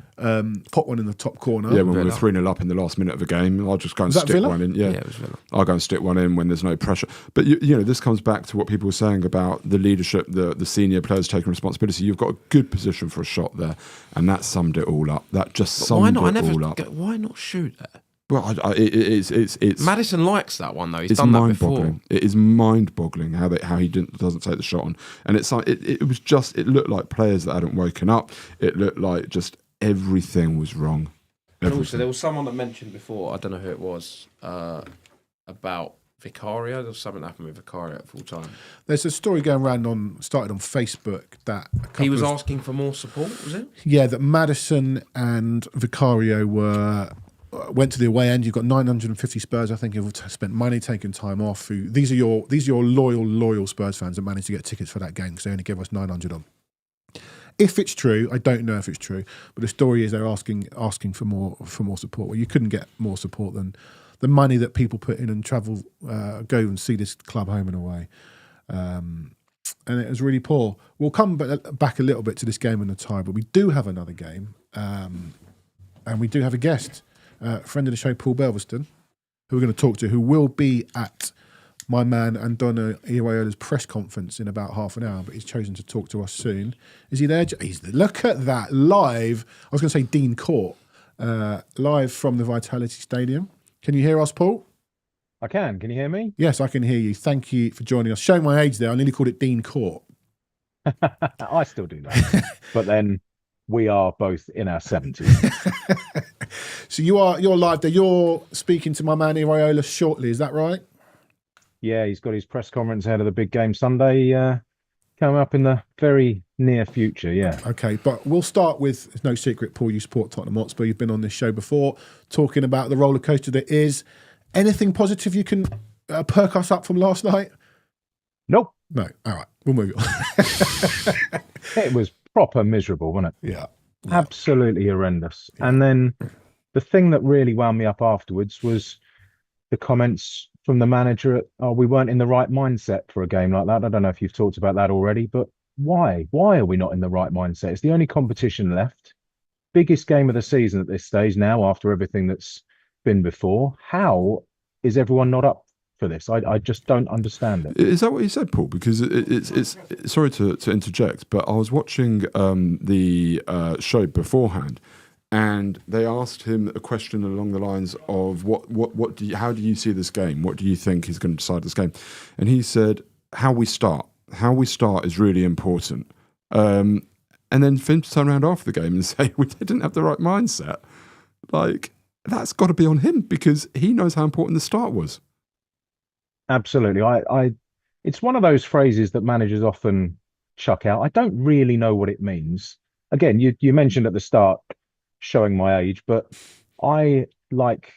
Pop one in the top corner. Yeah, when we were 3-0 up in the last minute of a game, I'll just go and stick Villa? one in. Yeah, it was Villa. I'll go and stick one in when there's no pressure. But you know, this comes back to what people were saying about the leadership, the senior players taking responsibility. You've got a good position for a shot there, and that summed it all up. That just summed it all up. Why not shoot there? Well, it's Madison likes that one though. He's it's done that before. mind-boggling. It is mind-boggling how he doesn't take the shot on, and it was just, it looked like players that hadn't woken up. It looked like just everything was wrong. And also, there was someone that mentioned before. I don't know who it was about Vicario. There was something that happened with Vicario at full time. There's a story going around started on Facebook that He was asking for more support. Was it? Yeah, that Maddison and Vicario went to the away end. You've got 950 Spurs, I think, who've spent money, taken time off. These are your loyal Spurs fans that managed to get tickets for that game because they only gave us 900 on. If it's true, I don't know if it's true, but the story is they're asking for more support. Well, you couldn't get more support than the money that people put in and travel, go and see this club home and away. And it was really poor. We'll come back a little bit to this game and the tie, but we do have another game, and we do have a guest. Friend of the show, Paul Bston, who we're going to talk to, who will be at my man Andona Iraola's press conference in about half an hour, but he's chosen to talk to us soon. Is he there? Look at that, live. I was going to say Dean Court, live from the Vitality Stadium. Can you hear us, Paul? I can. Can you hear me? Yes, I can hear you. Thank you for joining us. Showing my age there, I nearly called it Dean Court. I still do that. But then we are both in our 70s. So you're live there. You're speaking to my man Iraola shortly. Is that right? Yeah, he's got his press conference ahead of the big game Sunday coming up in the very near future. Yeah. Okay, but we'll start with, it's no secret, Paul, you support Tottenham Hotspur. You've been on this show before talking about the roller coaster that is. Anything positive you can perk us up from last night? Nope. No. All right, we'll move on. It was proper miserable, wasn't it? Yeah. Absolutely horrendous. Yeah. And then the thing that really wound me up afterwards was the comments from the manager, we weren't in the right mindset for a game like that. I don't know if you've talked about that already, but why? Why are we not in the right mindset? It's the only competition left. Biggest game of the season at this stage now, after everything that's been before. How is everyone not up for this? I just don't understand it. Is that what you said, Paul? Because it's sorry to interject, but I was watching the show beforehand, and they asked him a question along the lines of how do you see this game? What do you think is going to decide this game? And he said, how we start is really important. And then Finn turned around after the game and say, we didn't have the right mindset. Like, that's got to be on him because he knows how important the start was. Absolutely. It's one of those phrases that managers often chuck out. I don't really know what it means. Again, you mentioned at the start, showing my age, but I, like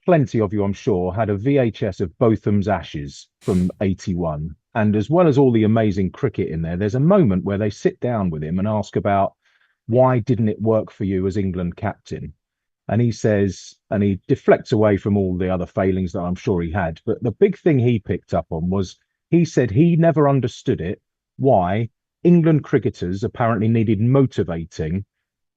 plenty of you, I'm sure, had a VHS of Botham's Ashes from 81. And as well as all the amazing cricket in there, there's a moment where they sit down with him and ask about why didn't it work for you as England captain? And he says, and he deflects away from all the other failings that I'm sure he had. But the big thing he picked up on was he said he never understood it, why England cricketers apparently needed motivating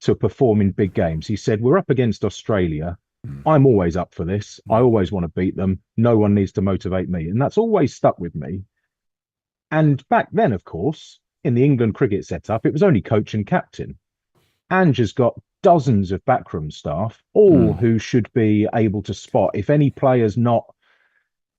to perform in big games. He said, we're up against Australia. I'm always up for this. I always want to beat them. No one needs to motivate me. And that's always stuck with me. And back then, of course, in the England cricket setup, it was only coach and captain. Ange has got dozens of backroom staff, all who should be able to spot if any player's not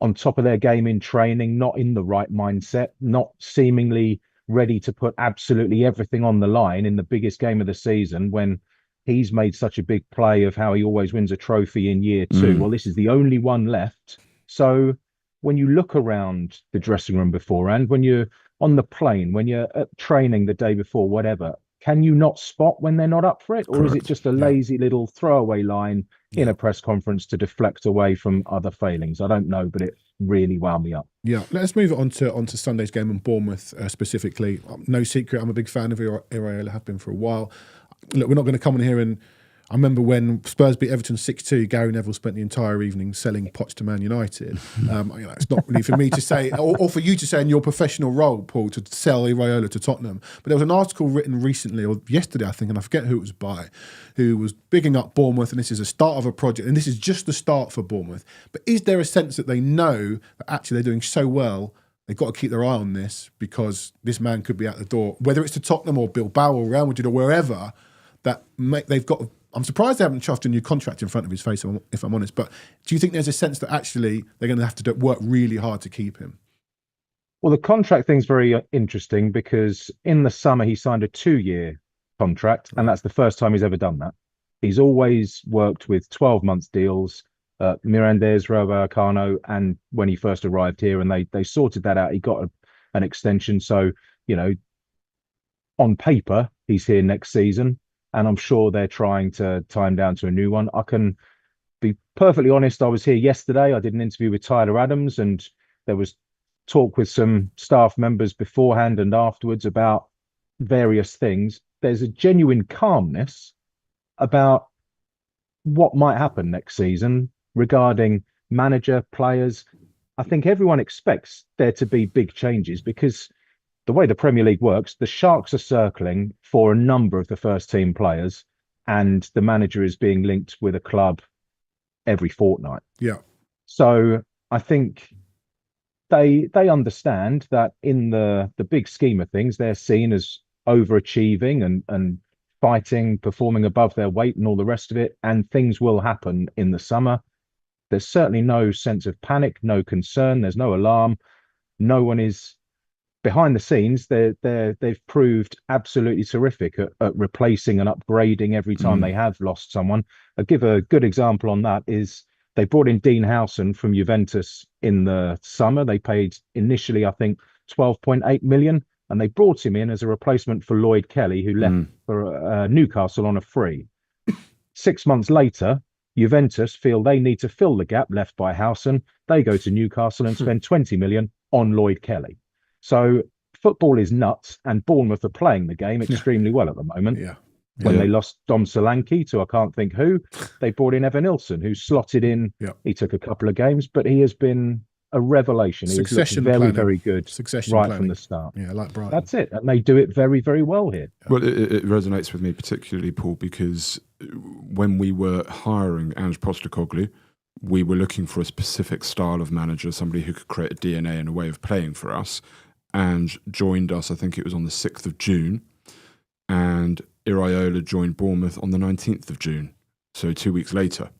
on top of their game in training, not in the right mindset, not seemingly ready to put absolutely everything on the line in the biggest game of the season when he's made such a big play of how he always wins a trophy in year two. Well, this is the only one left. So when you look around the dressing room beforehand, when you're on the plane, when you're at training the day before, whatever, can you not spot when they're not up for it? Or is it just a lazy little throwaway line in a press conference to deflect away from other failings? I don't know, but it really wound me up. Yeah, let's move on to Sunday's game in Bournemouth specifically. No secret, I'm a big fan of Iraola, have been for a while. Look, we're not going to come on here and I remember when Spurs beat Everton 6-2, Gary Neville spent the entire evening selling Poch to Man United. It's not really for me to say, or for you to say in your professional role, Paul, to sell Iraola to Tottenham. But there was an article written recently, or yesterday, I think, and I forget who it was by, who was bigging up Bournemouth, and this is a start of a project, and this is just the start for Bournemouth. But is there a sense that they know that actually they're doing so well, they've got to keep their eye on this because this man could be out the door, whether it's to Tottenham or Bilbao or Real Madrid or wherever, that they've got... I'm surprised they haven't chuffed a new contract in front of his face, if I'm honest. But do you think there's a sense that actually they're going to have to work really hard to keep him? Well, the contract thing's very interesting because in the summer he signed a 2-year contract, and that's the first time he's ever done that. He's always worked with 12-month deals, Mirandes, Rayo and when he first arrived here, and they sorted that out. He got an extension. So, on paper, he's here next season. And I'm sure they're trying to tie him down to a new one. I can be perfectly honest. I was here yesterday. I did an interview with Tyler Adams, and there was talk with some staff members beforehand and afterwards about various things. There's a genuine calmness about what might happen next season regarding manager, players. I think everyone expects there to be big changes because the way the Premier League works, the Sharks are circling for a number of the first team players, and the manager is being linked with a club every fortnight. Yeah. So I think they understand that in the big scheme of things, they're seen as overachieving and fighting, performing above their weight and all the rest of it, and things will happen in the summer. There's certainly no sense of panic, no concern, there's no alarm. No one is... Behind the scenes, they've proved absolutely terrific at replacing and upgrading every time they have lost someone. I'll give a good example on that is they brought in Dean Howson from Juventus in the summer. They paid initially, I think, 12.8 million, and they brought him in as a replacement for Lloyd Kelly, who left for Newcastle on a free. 6 months later, Juventus feel they need to fill the gap left by Howson. They go to Newcastle and spend 20 million on Lloyd Kelly. So football is nuts, and Bournemouth are playing the game extremely well at the moment. When they lost Dom Solanke to I can't think who, they brought in Evan Nilsson, who slotted in. He took a couple of games, but he has been a revelation. He's very good from the start. Yeah, like Brighton. That's it. And they do it very, very well here. Well, it resonates with me particularly, Paul, because when we were hiring Ange Postecoglou, we were looking for a specific style of manager, somebody who could create a DNA and a way of playing for us. And joined us, I think it was on the 6th of June, and Iraola joined Bournemouth on the 19th of June, so 2 weeks later.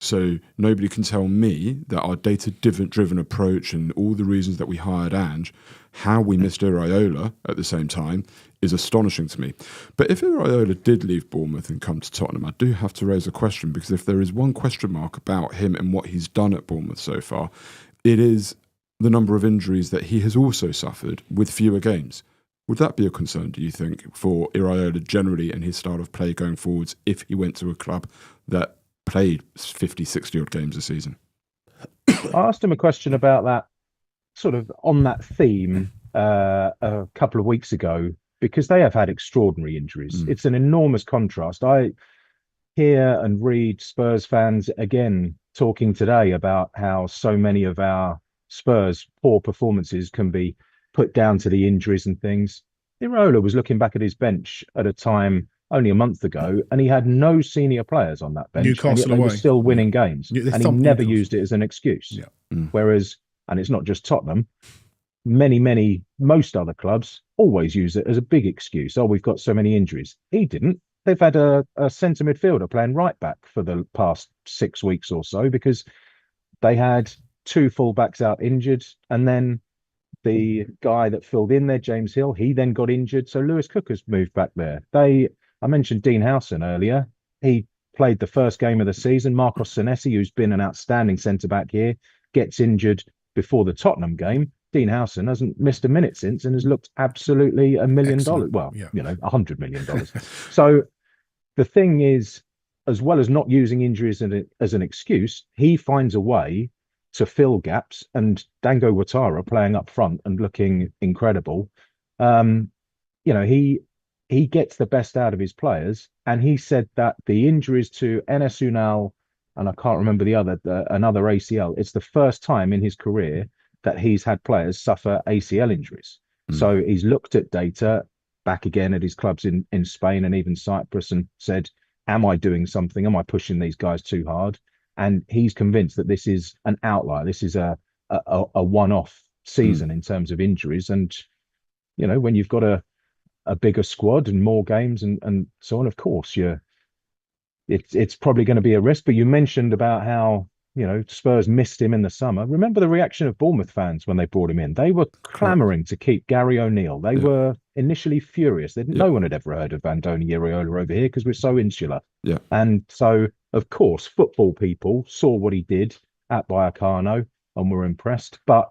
So nobody can tell me that our data-driven approach and all the reasons that we hired Ange, how we missed Iraola at the same time, is astonishing to me. But if Iraola did leave Bournemouth and come to Tottenham, I do have to raise a question, because if there is one question mark about him and what he's done at Bournemouth so far, it is the number of injuries that he has also suffered with fewer games. Would that be a concern, do you think, for Iraola generally and his style of play going forwards if he went to a club that played 50, 60 odd games a season? I asked him a question about that, sort of on that theme, a couple of weeks ago, because they have had extraordinary injuries. It's an enormous contrast. I hear and read Spurs fans again talking today about how so many of our Spurs' poor performances can be put down to the injuries and things. Iraola was looking back at his bench at a time only a month ago, and he had no senior players on that bench, and yet Newcastle they were away. still winning games, Yeah, they and he thumped never Newcastle. used it as an excuse. Yeah. Whereas, and it's not just Tottenham, most other clubs always use it as a big excuse. Oh, we've got so many injuries. He didn't. They've had a centre midfielder playing right back for the past 6 weeks or so because they had two fullbacks out injured, and then the guy that filled in there, James Hill, he then got injured. So Lewis Cook has moved back there. I mentioned Dean Howson earlier. He played the first game of the season. Marcos Senesi, who's been an outstanding centre back here, gets injured before the Tottenham game. Dean Howson hasn't missed a minute since and has looked absolutely $1 million. Excellent. Well, Yeah. $100 million. So the thing is, as well as not using injuries as an excuse, he finds a way to fill gaps. And Dango Ouattara playing up front and looking incredible. He gets the best out of his players. And he said that the injuries to Enes Unal, and I can't remember the other, another ACL, it's the first time in his career that he's had players suffer ACL injuries. So he's looked at data back again at his clubs in Spain and even Cyprus and said, am I doing something? Am I pushing these guys too hard? And he's convinced that this is an outlier. This is a one-off season in terms of injuries. And, when you've got a bigger squad and more games and so on, of course, it's probably going to be a risk. But you mentioned about how, Spurs missed him in the summer. Remember the reaction of Bournemouth fans when they brought him in? They were clamouring to keep Gary O'Neill. They were initially furious. No one had ever heard of Andoni Iraola over here because we're so insular. Yeah. And so, of course, football people saw what he did at Vallecano and were impressed. But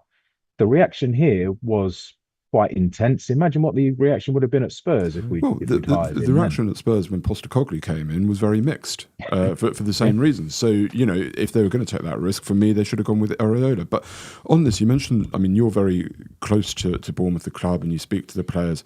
the reaction here was quite intense. Imagine what the reaction would have been at Spurs if we'd hired him. The reaction at Spurs when Postecoglou came in was very mixed for the same reasons. So, if they were going to take that risk, for me, they should have gone with Areola. But on this, you mentioned, you're very close to Bournemouth, the club, and you speak to the players.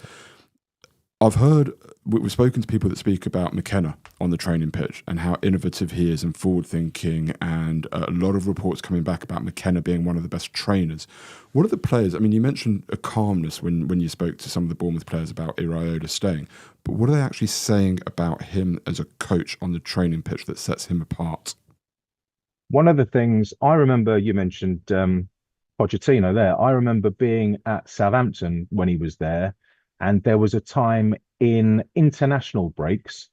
We've spoken to people that speak about McKenna on the training pitch and how innovative he is and forward thinking, and a lot of reports coming back about McKenna being one of the best trainers. What are the players? You mentioned a calmness when you spoke to some of the Bournemouth players about Iraola staying, but what are they actually saying about him as a coach on the training pitch that sets him apart? One of the things I remember, you mentioned Pochettino there. I remember being at Southampton when he was there, and there was a time in international breaks,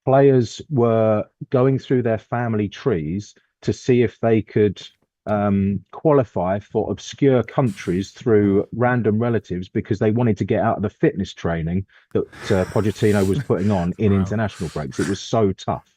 players were going through their family trees to see if they could qualify for obscure countries through random relatives because they wanted to get out of the fitness training that Pochettino was putting on in international breaks. It was so tough.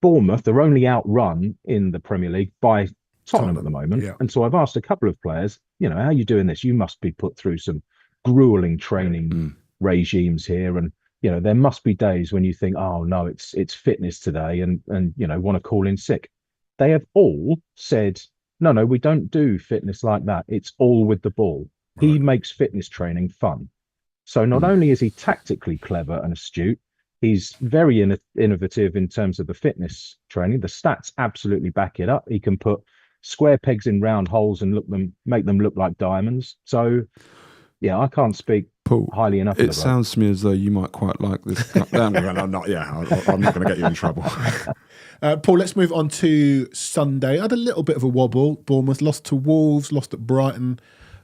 Bournemouth are only outrun in the Premier League by Tottenham at the moment. Yeah. And so I've asked a couple of players, how are you doing this? You must be put through some grueling training regimes here. And, there must be days when you think, oh no, it's fitness today and want to call in sick. They have all said, no, we don't do fitness like that. It's all with the ball. Right. He makes fitness training fun. So not only is he tactically clever and astute, he's very innovative in terms of the fitness training. The stats absolutely back it up. He can put square pegs in round holes and make them look like diamonds. So, yeah, I can't speak Paul, highly enough. It sounds to me as though you might quite like this. I'm not going to get you in trouble. Paul, let's move on to Sunday. I had a little bit of a wobble. Bournemouth lost to Wolves, lost at Brighton,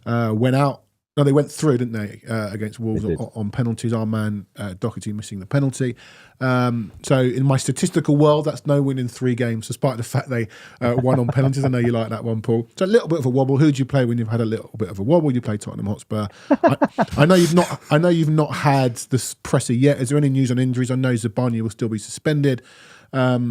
went out. No, they went through, didn't they, against Wolves on penalties. Our man, Doherty, missing the penalty. So in my statistical world, that's no win in 3 games, despite the fact they won on penalties. I know you like that one, Paul. So a little bit of a wobble. Who do you play when you've had a little bit of a wobble? You play Tottenham Hotspur. I know you've not had this presser yet. Is there any news on injuries? I know Zabanya will still be suspended. I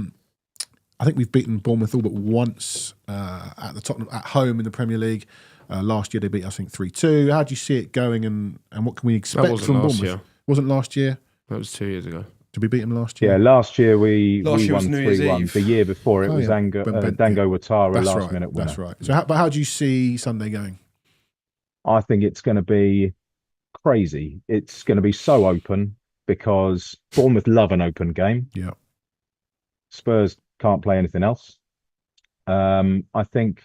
think we've beaten Bournemouth all but once at home in the Premier League. Last year they beat us, I think, 3-2. How do you see it going, and what can we expect from Bournemouth? Year. Wasn't last year? That was 2 years ago. Did we beat them last year? Yeah, last year we won was New Year's 3-1. Eve. The year before it was Dango Ouattara last minute winner. That's right. So how do you see Sunday going? I think it's going to be crazy. It's going to be so open because Bournemouth love an open game. Yeah. Spurs can't play anything else. I think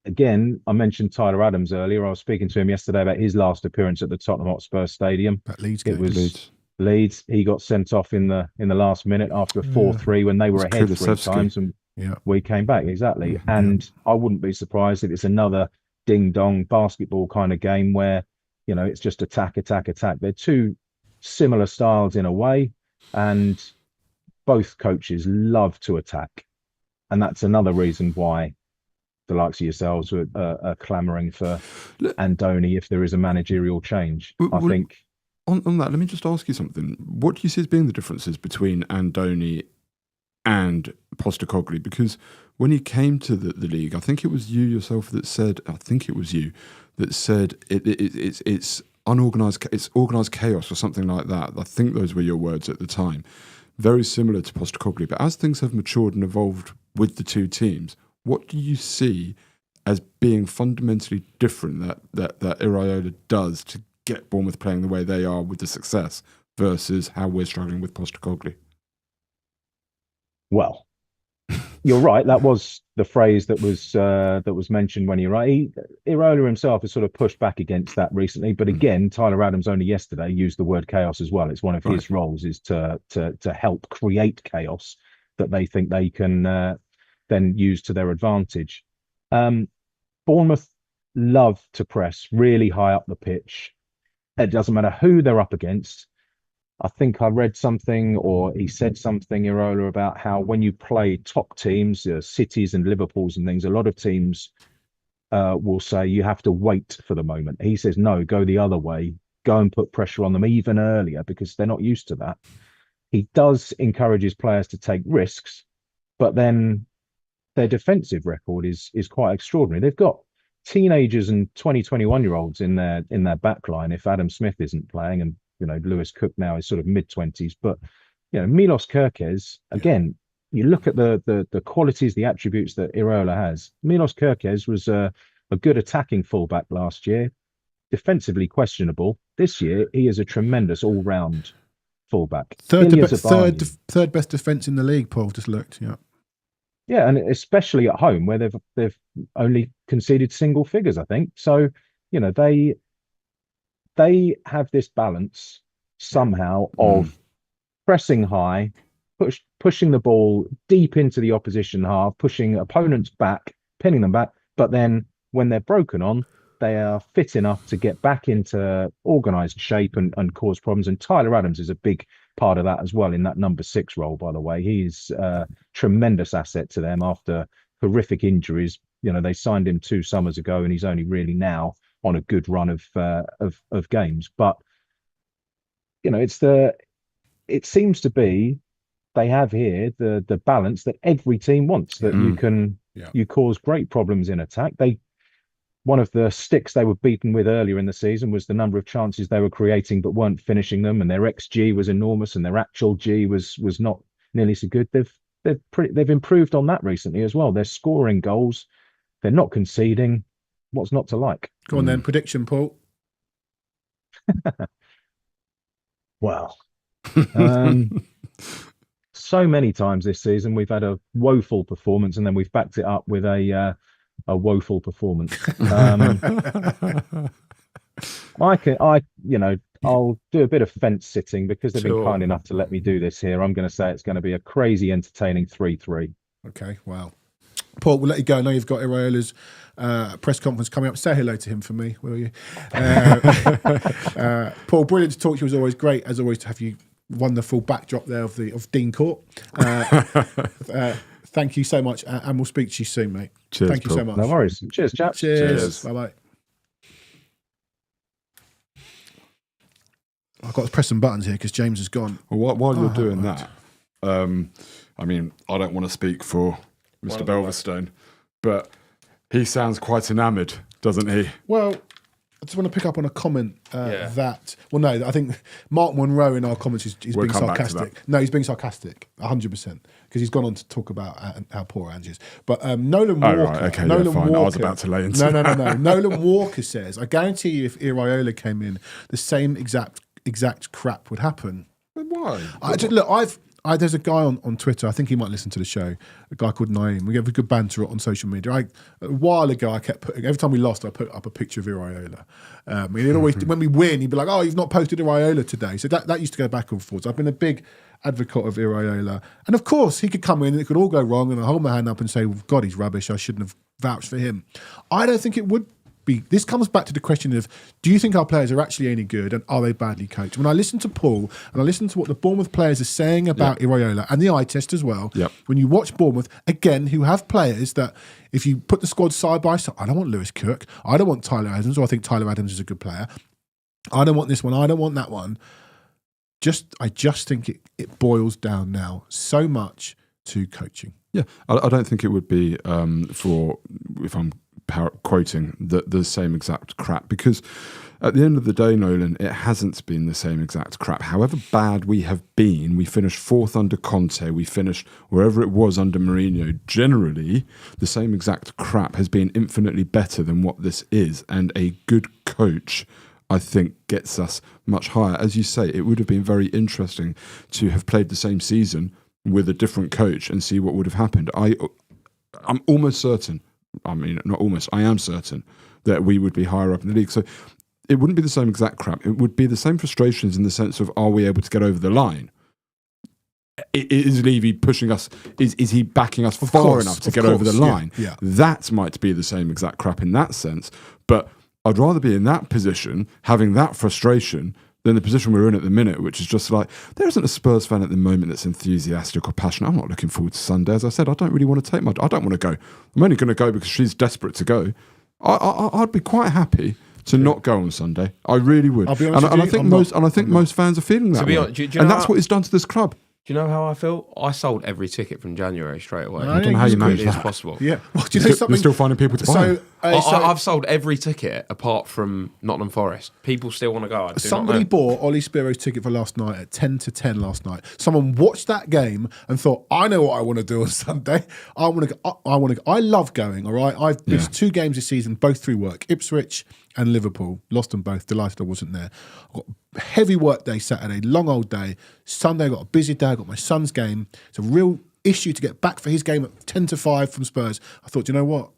again, I mentioned Tyler Adams earlier. I was speaking to him yesterday about his last appearance at the Tottenham Hotspur Stadium. That Leeds It game. was Leeds. He got sent off in the last minute after a 4-3 when they were ahead 3 times, and we came back. Exactly. And I wouldn't be surprised if it's another ding-dong basketball kind of game where, it's just attack, attack, attack. They're two similar styles in a way, and both coaches love to attack. And that's another reason why the likes of yourselves are clamouring for Andoni if there is a managerial change. I think. On that, let me just ask you something. What do you see as being the differences between Andoni and Postecoglou? Because when he came to the league, I think it was you yourself that said, it's unorganized, it's organized chaos or something like that. I think those were your words at the time. Very similar to Postecoglou. But as things have matured and evolved with the two teams, what do you see as being fundamentally different that Iraola does to get Bournemouth playing the way they are with the success versus how we're struggling with Postecoglou? Well, you're right. That was the phrase that was mentioned when Iraola himself has sort of pushed back against that recently. But again, Tyler Adams only yesterday used the word chaos as well. It's one of his roles is to help create chaos that they think they can then use to their advantage. Bournemouth love to press really high up the pitch. It doesn't matter who they're up against. I think I read something, or he said something, Iraola, about how when you play top teams, Cities and Liverpools and things, a lot of teams will say you have to wait for the moment. He says, no, go the other way. Go and put pressure on them even earlier because they're not used to that. He does encourage his players to take risks, but then their defensive record is quite extraordinary. They've got teenagers and 21-year-olds in their back line if Adam Smith isn't playing, and Lewis Cook now is sort of mid-20s. But Milos Kerkez, again, you look at the qualities, the attributes that Iraola has. Milos Kerkez was a good attacking fullback last year, defensively questionable. This year, he is a tremendous all-round fullback. Third best defence in the league, Paul, just looked, Yeah, and especially at home where they've only conceded single figures, I think. So, they have this balance somehow of pressing high, pushing the ball deep into the opposition half, pushing opponents back, pinning them back. But then when they're broken on, they are fit enough to get back into organised shape and cause problems. And Tyler Adams is a big part of that as well in that number 6 role, by the way. He's a tremendous asset to them after horrific injuries. They signed him 2 summers ago and he's only really now on a good run of games. But, it seems to be they have here the balance that every team wants, that you cause great problems in attack. One of the sticks they were beaten with earlier in the season was the number of chances they were creating but weren't finishing them, and their XG was enormous and their actual G was not nearly so good. They've improved on that recently as well. They're scoring goals, they're not conceding. What's not to like? Go on then, prediction, Paul. Well, so many times this season we've had a woeful performance and then we've backed it up with a woeful performance. I'll do a bit of fence sitting because they've been kind enough to let me do this here. I'm going to say it's going to be a crazy, entertaining 3-3. Okay, wow. Paul, we'll let you go. I know you've got Iraola's press conference coming up. Say hello to him for me, will you? Paul, brilliant to talk to you. It was always great, as always, to have you wonderful backdrop there of Dean Court. Thank you so much, and we'll speak to you soon, mate. Cheers, Thank you so much. No worries. Cheers, chaps. Cheers. Bye-bye. I've got to press some buttons here because James has gone. Well, while you're doing that, I don't want to speak for Mr. Belverstone, but he sounds quite enamoured, doesn't he? Well, I just want to pick up on a comment that... Well, no, I think Mark Monroe in our comments is being sarcastic. No, he's being sarcastic, 100%, because he's gone on to talk about how poor Ange is. But Nolan Walker... Right, okay, fine. Walker, I was about to lay into No. Nolan Walker says, I guarantee you if Iraola came in, the same exact crap would happen. Why? there's a guy on Twitter, I think he might listen to the show, a guy called Naeem. We have a good banter on social media. A while ago, I kept putting, every time we lost, I put up a picture of Iraola. He'd always, when we win, he'd be like, oh, you've not posted Iraola today. So that used to go back and forth. I've been a big advocate of Iraola. And of course, he could come in and it could all go wrong, and I hold my hand up and say, well, God, he's rubbish. I shouldn't have vouched for him. I don't think it would be. This comes back to the question of, do you think our players are actually any good, and are they badly coached? When I listen to Paul and I listen to what the Bournemouth players are saying about Iraola and the eye test as well, when you watch Bournemouth, again, who have players that if you put the squad side by side, I don't want Lewis Cook, I don't want Tyler Adams, or I think Tyler Adams is a good player, I don't want this one, I don't want that one. I just think it boils down now so much to coaching. Yeah, I don't think it would be for, if I'm quoting, the same exact crap, because at the end of the day, Nolan, it hasn't been the same exact crap. However bad we have been, we finished 4th under Conte, we finished wherever it was under Mourinho. Generally, the same exact crap has been infinitely better than what this is, and a good coach, I think, gets us much higher. As you say, it would have been very interesting to have played the same season with a different coach and see what would have happened. I'm almost certain, I mean, not almost, I am certain that we would be higher up in the league. So it wouldn't be the same exact crap. It would be the same frustrations in the sense of, are we able to get over the line? Is Levy pushing us? Is he backing us far enough to get over the line? Yeah. That might be the same exact crap in that sense. But I'd rather be in that position, having that frustration, than the position we're in at the minute, which is just like, there isn't a Spurs fan at the moment that's enthusiastic or passionate. I'm not looking forward to Sunday. As I said, I don't really want to I don't want to go. I'm only going to go because she's desperate to go. I'd be quite happy to not go on Sunday. I really would. I'll be honest and with I you, think most fans are feeling that way. Honest, do you know and that's what it's done to this club. Do you know how I feel? I sold every ticket from January straight away. I don't know how you managed As that. possible. Yeah. Well, do you know something? You're still finding people to buy them. I've sold every ticket apart from Nottingham Forest. People still want to go. Somebody bought Ollie Spiro's ticket for last night at 10 to 10 last night. Someone watched that game and thought, I know what I want to do on Sunday. I want to go. I love going, all right? I've missed 2 games this season, both through work. Ipswich and Liverpool. Lost them both. Delighted I wasn't there. I've got a heavy work day Saturday, long old day. Sunday, I got a busy day. I got my son's game. It's a real issue to get back for his game at 10 to 5 from Spurs. I thought, you know what?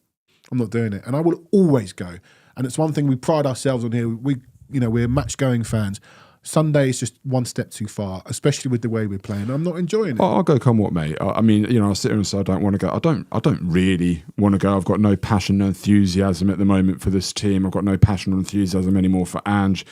I'm not doing it. And I will always go. And it's one thing we pride ourselves on here. We're match-going fans. Sunday is just one step too far, especially with the way we're playing. I'm not enjoying it. I'll go come what may. I mean, I sit here and say I don't want to go. I don't really want to go. I've got no passion, no enthusiasm at the moment for this team. I've got no passion or enthusiasm anymore for Ange.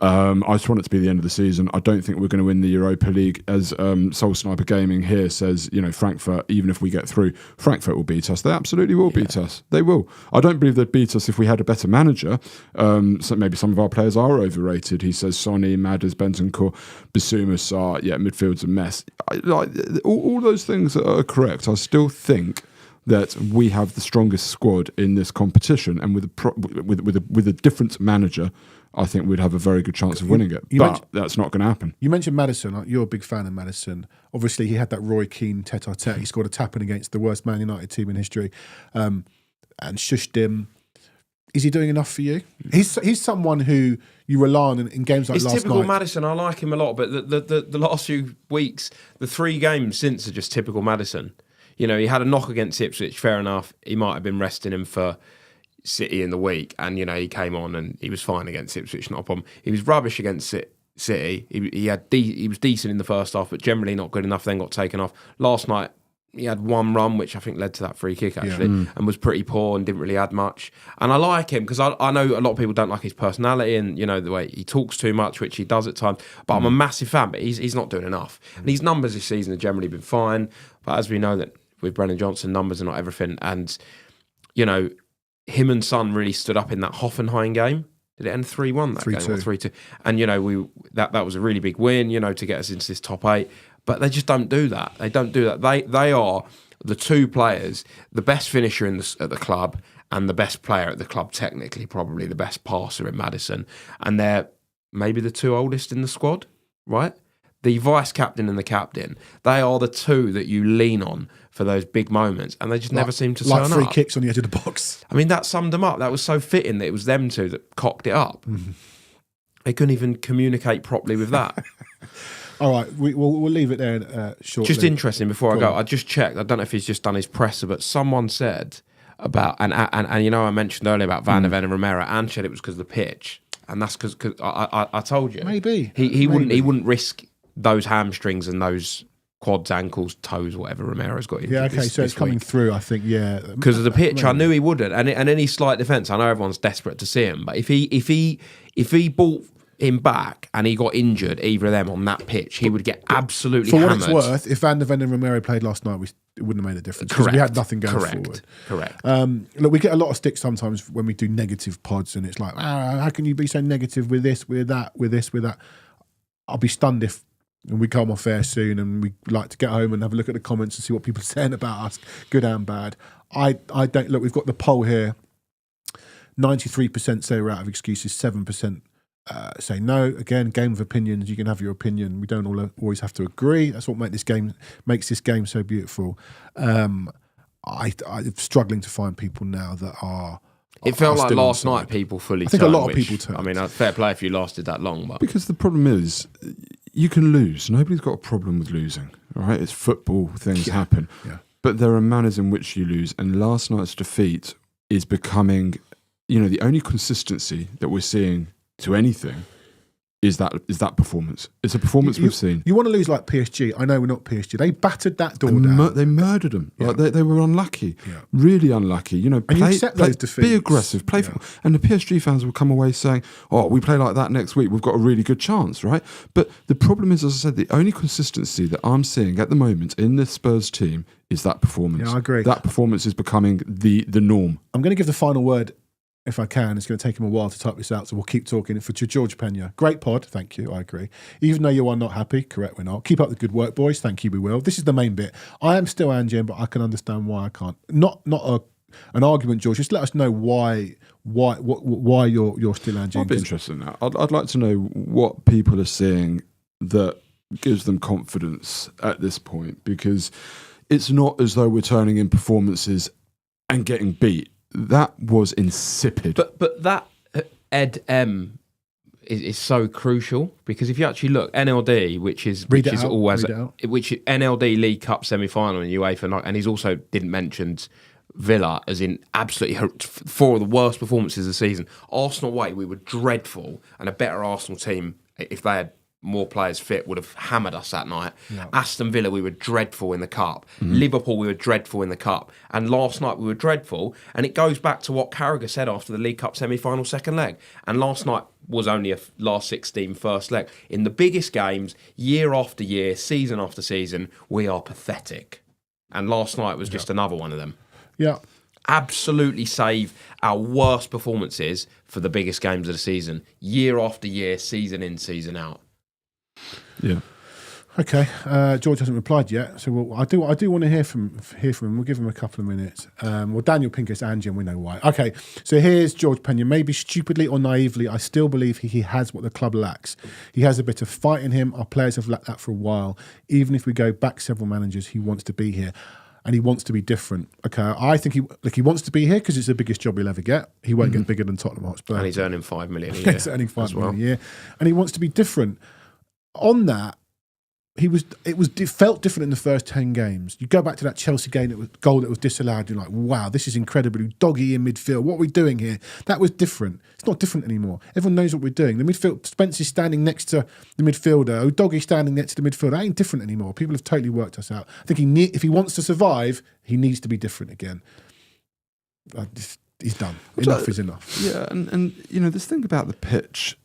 I just want it to be the end of the season. I don't think we're going to win the Europa League. As Soul Sniper Gaming here says, Frankfurt, even if we get through, Frankfurt will beat us. They absolutely will beat us. They will. I don't believe they'd beat us if we had a better manager. So maybe some of our players are overrated. He says Sonny, Madders, Bentancur, Bissouma, Sarr, midfield's a mess. All those things are correct. I still think that we have the strongest squad in this competition, and with a different manager, I think we'd have a very good chance of winning it. But that's not going to happen. You mentioned Maddison. You're a big fan of Maddison. Obviously, he had that Roy Keane tete-a-tete. He scored a tap-in against the worst Man United team in history and shushed him. Is he doing enough for you? He's someone who you rely on in games like last night. It's typical Maddison. I like him a lot, but the last few weeks, the 3 games since are just typical Maddison. He had a knock against Ipswich, fair enough. He might have been resting him for City in the week, and he came on and he was fine against Ipswich, not a problem. He was rubbish against City. He was decent in the first half, but generally not good enough. Then got taken off. Last night he had one run, which I think led to that free kick actually, and was pretty poor and didn't really add much. And I like him because I know a lot of people don't like his personality and the way he talks too much, which he does at times. But I'm a massive fan. But he's not doing enough. And his numbers this season have generally been fine. But as we know that with Brennan Johnson, numbers are not everything. And him and Son really stood up in that Hoffenheim game. Did it end 3-1 that 3-2. game? Or 3-2. And, that was a really big win, to get us into this top 8. But they just don't do that. They don't do that. They are the 2 players, the best finisher at the club and the best player at the club, technically, probably the best passer in Maddison. And they're maybe the 2 oldest in the squad, right? The vice-captain and the captain, they are the 2 that you lean on for those big moments, and they just never seem to turn up. Like free kicks on the edge of the box. I mean, that summed them up. That was so fitting that it was them 2 that cocked it up. Mm-hmm. They couldn't even communicate properly with that. All right, we'll leave it there shortly. Just interesting before I Go go, on. I just checked. I don't know if he's just done his presser, but someone said about and you know I mentioned earlier about Van der Ven and Romero, and said it was because of the pitch, and that's because I told you Maybe. he wouldn't risk those hamstrings and those quads, ankles, toes, whatever Romero's got. Yeah, okay, so it's coming through, I think, yeah. Because of the pitch. I Maybe. knew he wouldn't. And any slight defence, I know everyone's desperate to see him, but if he brought him back and he got injured, either of them on that pitch, he would get absolutely For what hammered. it's worth, if Van der Ven and Romero played last night, it wouldn't have made a difference. Because we had nothing going forward. Correct. Look, we get a lot of stick sometimes when we do negative pods, and it's like, how can you be so negative with this, with that, with this, with that? I'll be stunned if we come off air soon and we like to get home and have a look at the comments and see what people are saying about us, good and bad. I don't look. We've got the poll here. 93% say we're out of excuses. 7% say no. Again, game of opinions. You can have your opinion. We don't always have to agree. That's what makes this game so beautiful. I'm struggling to find people now that are. It felt like still on last side. night people fully I think turned, a lot of which, people turned. I mean, fair play if you lasted that long, but Because the problem is, you can lose. Nobody's got a problem with losing, all right? It's football, things happen. Yeah. But there are manners in which you lose, and last night's defeat is becoming, the only consistency that we're seeing to anything is that performance. It's a performance we've seen. You want to lose like PSG. I know we're not PSG. They battered that door down. They murdered them. Yeah. Like they were unlucky, Yeah. really unlucky. you accept those defeats. Be aggressive, play. Yeah. And the PSG fans will come away saying, "Oh, we play like that next week. We've got a really good chance, right?" But the problem is, as I said, the only consistency that I'm seeing at the moment in this Spurs team is that performance. Yeah, I agree. That performance is becoming the norm. I'm going to give the final word if I can. It's going to take him a while to type this out, so we'll keep talking. For George Pena, great pod, thank you, I agree. Even though you are not happy, correct, we're not. Keep up the good work, boys, thank you, we will. This is the main bit. I am still Angian, but I can understand why I can't. Not an argument, George, just let us know why you're still Angian. I'd be interested in that. I'd like to know what people are seeing that gives them confidence at this point, because it's not as though we're turning in performances and getting beat. That was insipid. But that Ed M is so crucial, because if you actually look, NLD, which is NLD League Cup semi-final in UEFA, and he's also didn't mention Villa as in absolutely 4 of the worst performances of the season. Arsenal away, we were dreadful, and a better Arsenal team, if they had more players fit, would have hammered us that night. Yeah. Aston Villa, we were dreadful in the Cup. Liverpool, we were dreadful in the Cup. And last night, we were dreadful. And it goes back to what Carragher said after the League Cup semi-final second leg. And last night was only a last 16 first leg. In the biggest games, year after year, season after season, we are pathetic. And last night was just another one of them. Yeah. Absolutely save our worst performances for the biggest games of the season, year after year, season in, season out. Yeah. Okay. George hasn't replied yet, so I do want to hear from him. We'll give him a couple of minutes. Daniel Pinkett's Angie, and we know why. Okay. So here's George Pena. Maybe stupidly or naively, I still believe he has what the club lacks. He has a bit of fight in him. Our players have lacked that for a while. Even if we go back several managers, he wants to be here. And he wants to be different. Okay, I think he wants to be here because it's the biggest job he'll ever get. He won't get bigger than Tottenham Hotspur. And he's earning $5 million a year. He's earning $5 million a year, and he wants to be different. On that, it felt different in the first 10 games. You go back to that Chelsea goal that was disallowed. You're like, wow, this is incredible. Doggy in midfield. What are we doing here? That was different. It's not different anymore. Everyone knows what we're doing. The midfield, Spencer's standing next to the midfielder. Doggy standing next to the midfielder. That ain't different anymore. People have totally worked us out. I think if he wants to survive, he needs to be different again. He's done. Enough is enough. Yeah, and this thing about the pitch,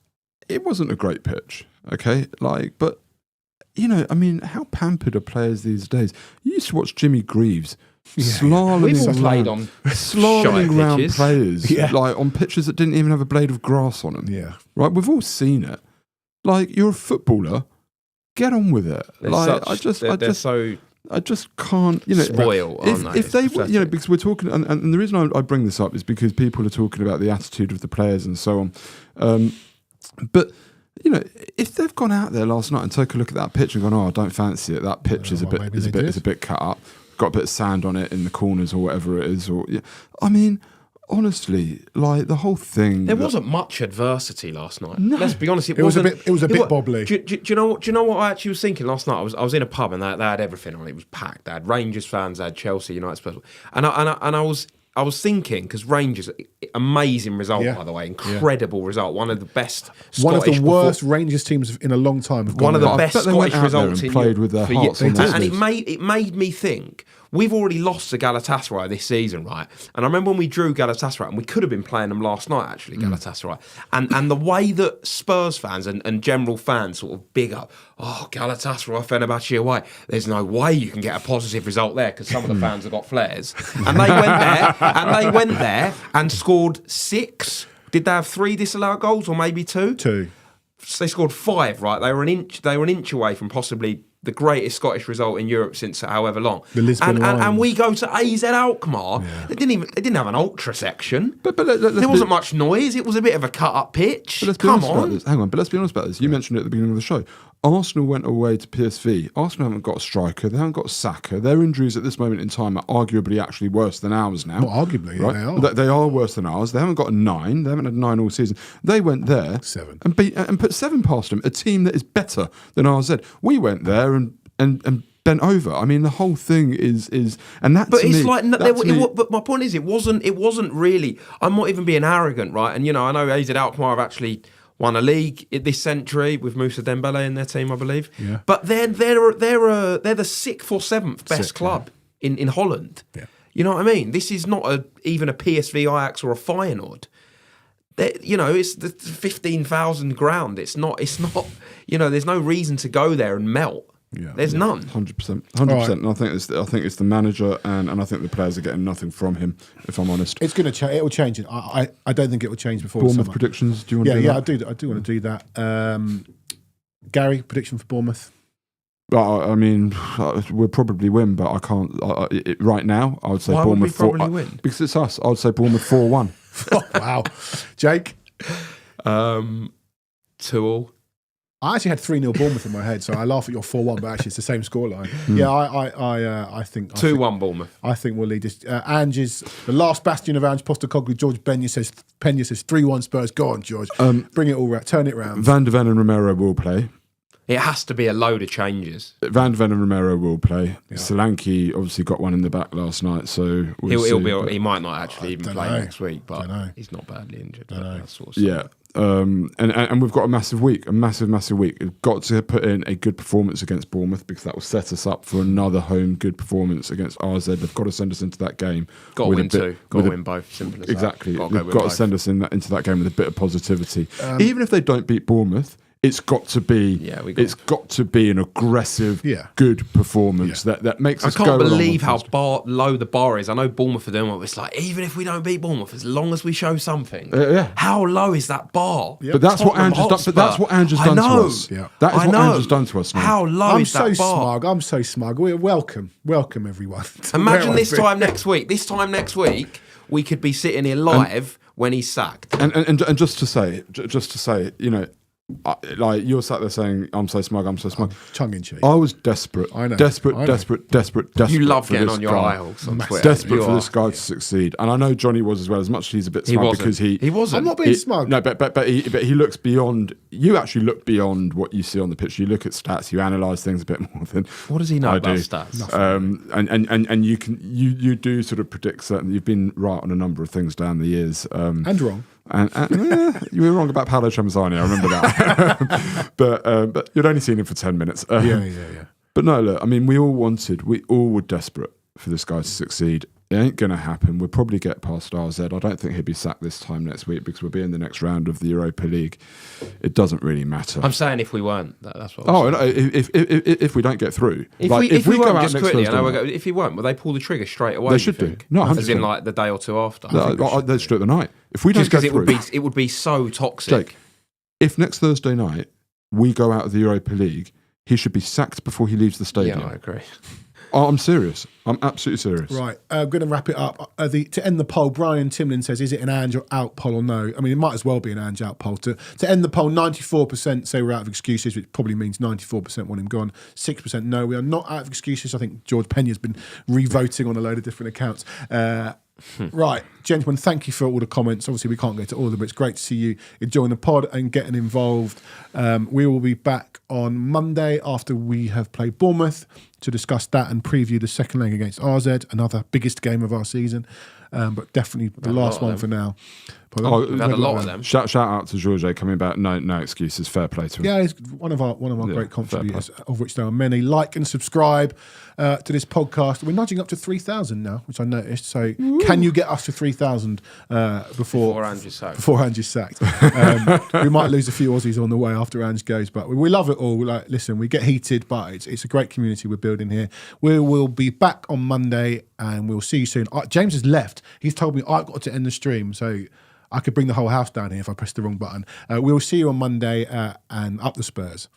it wasn't a great pitch, okay? But how pampered are players these days? You used to watch Jimmy Greaves slaloming We've all played on around pitches. players, on pitches that didn't even have a blade of grass on them. Yeah. Right? We've all seen it. You're a footballer, get on with it. I just can't, spoil. If they, because we're talking, and the reason I bring this up is because people are talking about the attitude of the players and so on. But if they've gone out there last night and took a look at that pitch and gone, "Oh, I don't fancy it. That pitch is a bit cut up. Got a bit of sand on it in the corners or whatever it is." honestly, like the whole thing. There wasn't much adversity last night. No. Let's be honest. It was a bit bobbly. Do you know what I actually was thinking last night? I was in a pub and they had everything on. It was packed. They had Rangers fans, they had Chelsea, United fans, and I was thinking, because Rangers, amazing result, by the way, incredible result, one of the best, one of the worst Rangers teams in a long time. One of the best Scottish results in played with their hearts on and it made me think. We've already lost to Galatasaray this season, right? And I remember when we drew Galatasaray, and we could have been playing them last night, actually, Galatasaray. And the way that Spurs fans and general fans sort of big up, Galatasaray, Fenerbahce away. There's no way you can get a positive result there because some of the fans have got flares. And they went there and scored 6. Did they have 3 disallowed goals or maybe 2? 2. So they scored 5, right? They were an inch away from possibly the greatest Scottish result in Europe since however long. The Lisbon and we go to AZ Alkmaar. Yeah. They didn't have an ultra section. But there wasn't much noise. It was a bit of a cut up pitch. But let's be honest about this. Hang on, but let's be honest about this. You mentioned it at the beginning of the show. Arsenal went away to PSV. Arsenal haven't got a striker. They haven't got Saka. Their injuries at this moment in time are arguably actually worse than ours now. Not arguably, right? they are. They are worse than ours. They haven't got a 9. They haven't had 9 all season. They went there 7 and put 7 past them. A team that is better than RZ. We went there and bent over. I mean, the whole thing is, and that. But to it's me, like, but my point is, it wasn't really. I'm not even being arrogant, right? And I know AZ Alkmaar have actually won a league this century with Moussa Dembele in their team, I believe. Yeah. But they're the 6th or 7th best club in Holland. Yeah. You know what I mean? This is not even a PSV Ajax or a Feyenoord. It's the 15,000 ground. It's not. There's no reason to go there and melt. Yeah. There's none. 100%. And I think it's the manager and I think the players are getting nothing from him. If I'm honest, it's going to change. It will change. I don't think it will change before Bournemouth summer. predictions. Do you want to do that? I do want to do that. Gary, prediction for Bournemouth. I mean, we'll probably win, but I can't. Right now, I would say Why Bournemouth would we probably win? Because it's us. I would say Bournemouth 4-1. Oh, wow, Jake. 2-2. I actually had 3-0 Bournemouth in my head, so I laugh at your 4-1, but actually it's the same scoreline. Yeah, I think 2-1 Bournemouth. I think we'll lead this. Ange's the last bastion of Ange Postecoglou. George Pena says 3-1 Spurs. Go on, George. Bring it all round. Turn it round. Van de Ven and Romero will play. It has to be a load of changes. Van de Ven and Romero will play. Yeah. Solanke obviously got one in the back last night, so He might not actually even play know. next week, but he's not badly injured. That sort of stuff. Yeah. And we've got a massive week. We've got to put in a good performance against Bournemouth because that will set us up for another home good performance against RZ. They've got to send us into that game. Got to win two. Got to win both. Simple as exactly. That. They've got to send us into that game with a bit of positivity. Even if they don't beat Bournemouth, it's got to be. It's got to be an aggressive, good performance that makes us go. I can't believe how low the bar is. I know Bournemouth are doing what it's like. Even if we don't beat Bournemouth, as long as we show something, how low is that bar? Yep. But that's what Ange has done. But that's what Ange has done to us. Yeah. That is what Ange has done to us now. How low is that bar? I'm so smug. We're welcome everyone. Imagine this time next week. This time next week, we could be sitting here live when he's sacked. And just to say, like you're sat there saying, I'm so smug. Tongue in cheek. I was desperate. I know. Desperate. You love getting on your eye holes on Twitter. Desperate for this guy to succeed. And I know Johnny was as well, as much as he's a bit smug because he wasn't. I'm not being smug. No, but he looks beyond. You actually look beyond what you see on the pitch. You look at stats. You analyse things a bit more than what does he know about stats? And you do sort of predict certain. You've been right on a number of things down the years. And wrong. And you were wrong about Paolo Tremzani, I remember that. but you'd only seen him for 10 minutes. Yeah. But no, look, I mean, we all were desperate for this guy to succeed. It ain't going to happen. We'll probably get past RZ. I don't think he'll be sacked this time next week because we'll be in the next round of the Europa League. It doesn't really matter. I'm saying if we weren't, that's what if we don't get through. If we go out just quickly, if he won't, will they pull the trigger straight away? They should do. No, 100%. As in like the day or two after. They should do it the night. If we don't get through, it would be so toxic. Jake, if next Thursday night we go out of the Europa League, he should be sacked before he leaves the stadium. Yeah, I agree. I'm serious. I'm absolutely serious. Right, I'm going to wrap it up. To end the poll, Brian Timlin says, is it an Ange out poll or no? I mean, it might as well be an Ange out poll. To end the poll, 94% say we're out of excuses, which probably means 94% want him gone. 6% no, we are not out of excuses. I think George Pena's been re-voting on a load of different accounts. Right, gentlemen, thank you for all the comments. Obviously, we can't get to all of them, but it's great to see you enjoying the pod and getting involved. We will be back on Monday after we have played Bournemouth to discuss that and preview the second leg against RZ, another biggest game of our season, but definitely the last one for now. We've had a lot of them. Shout out to Georges coming back. No excuses. Fair play to him. Yeah, he's one of our great contributors, of which there are many. Like and subscribe to this podcast. We're nudging up to 3,000 now, which I noticed. So, can you get us to 3,000 before Ange's sacked? Before Ange is sacked. We might lose a few Aussies on the way after Ange goes, but we love it all. Like, listen, we get heated, but it's a great community we're building here. We will be back on Monday, and we'll see you soon. James has left. He's told me I've got to end the stream, so I could bring the whole house down here if I press the wrong button. We'll see you on Monday and up the Spurs.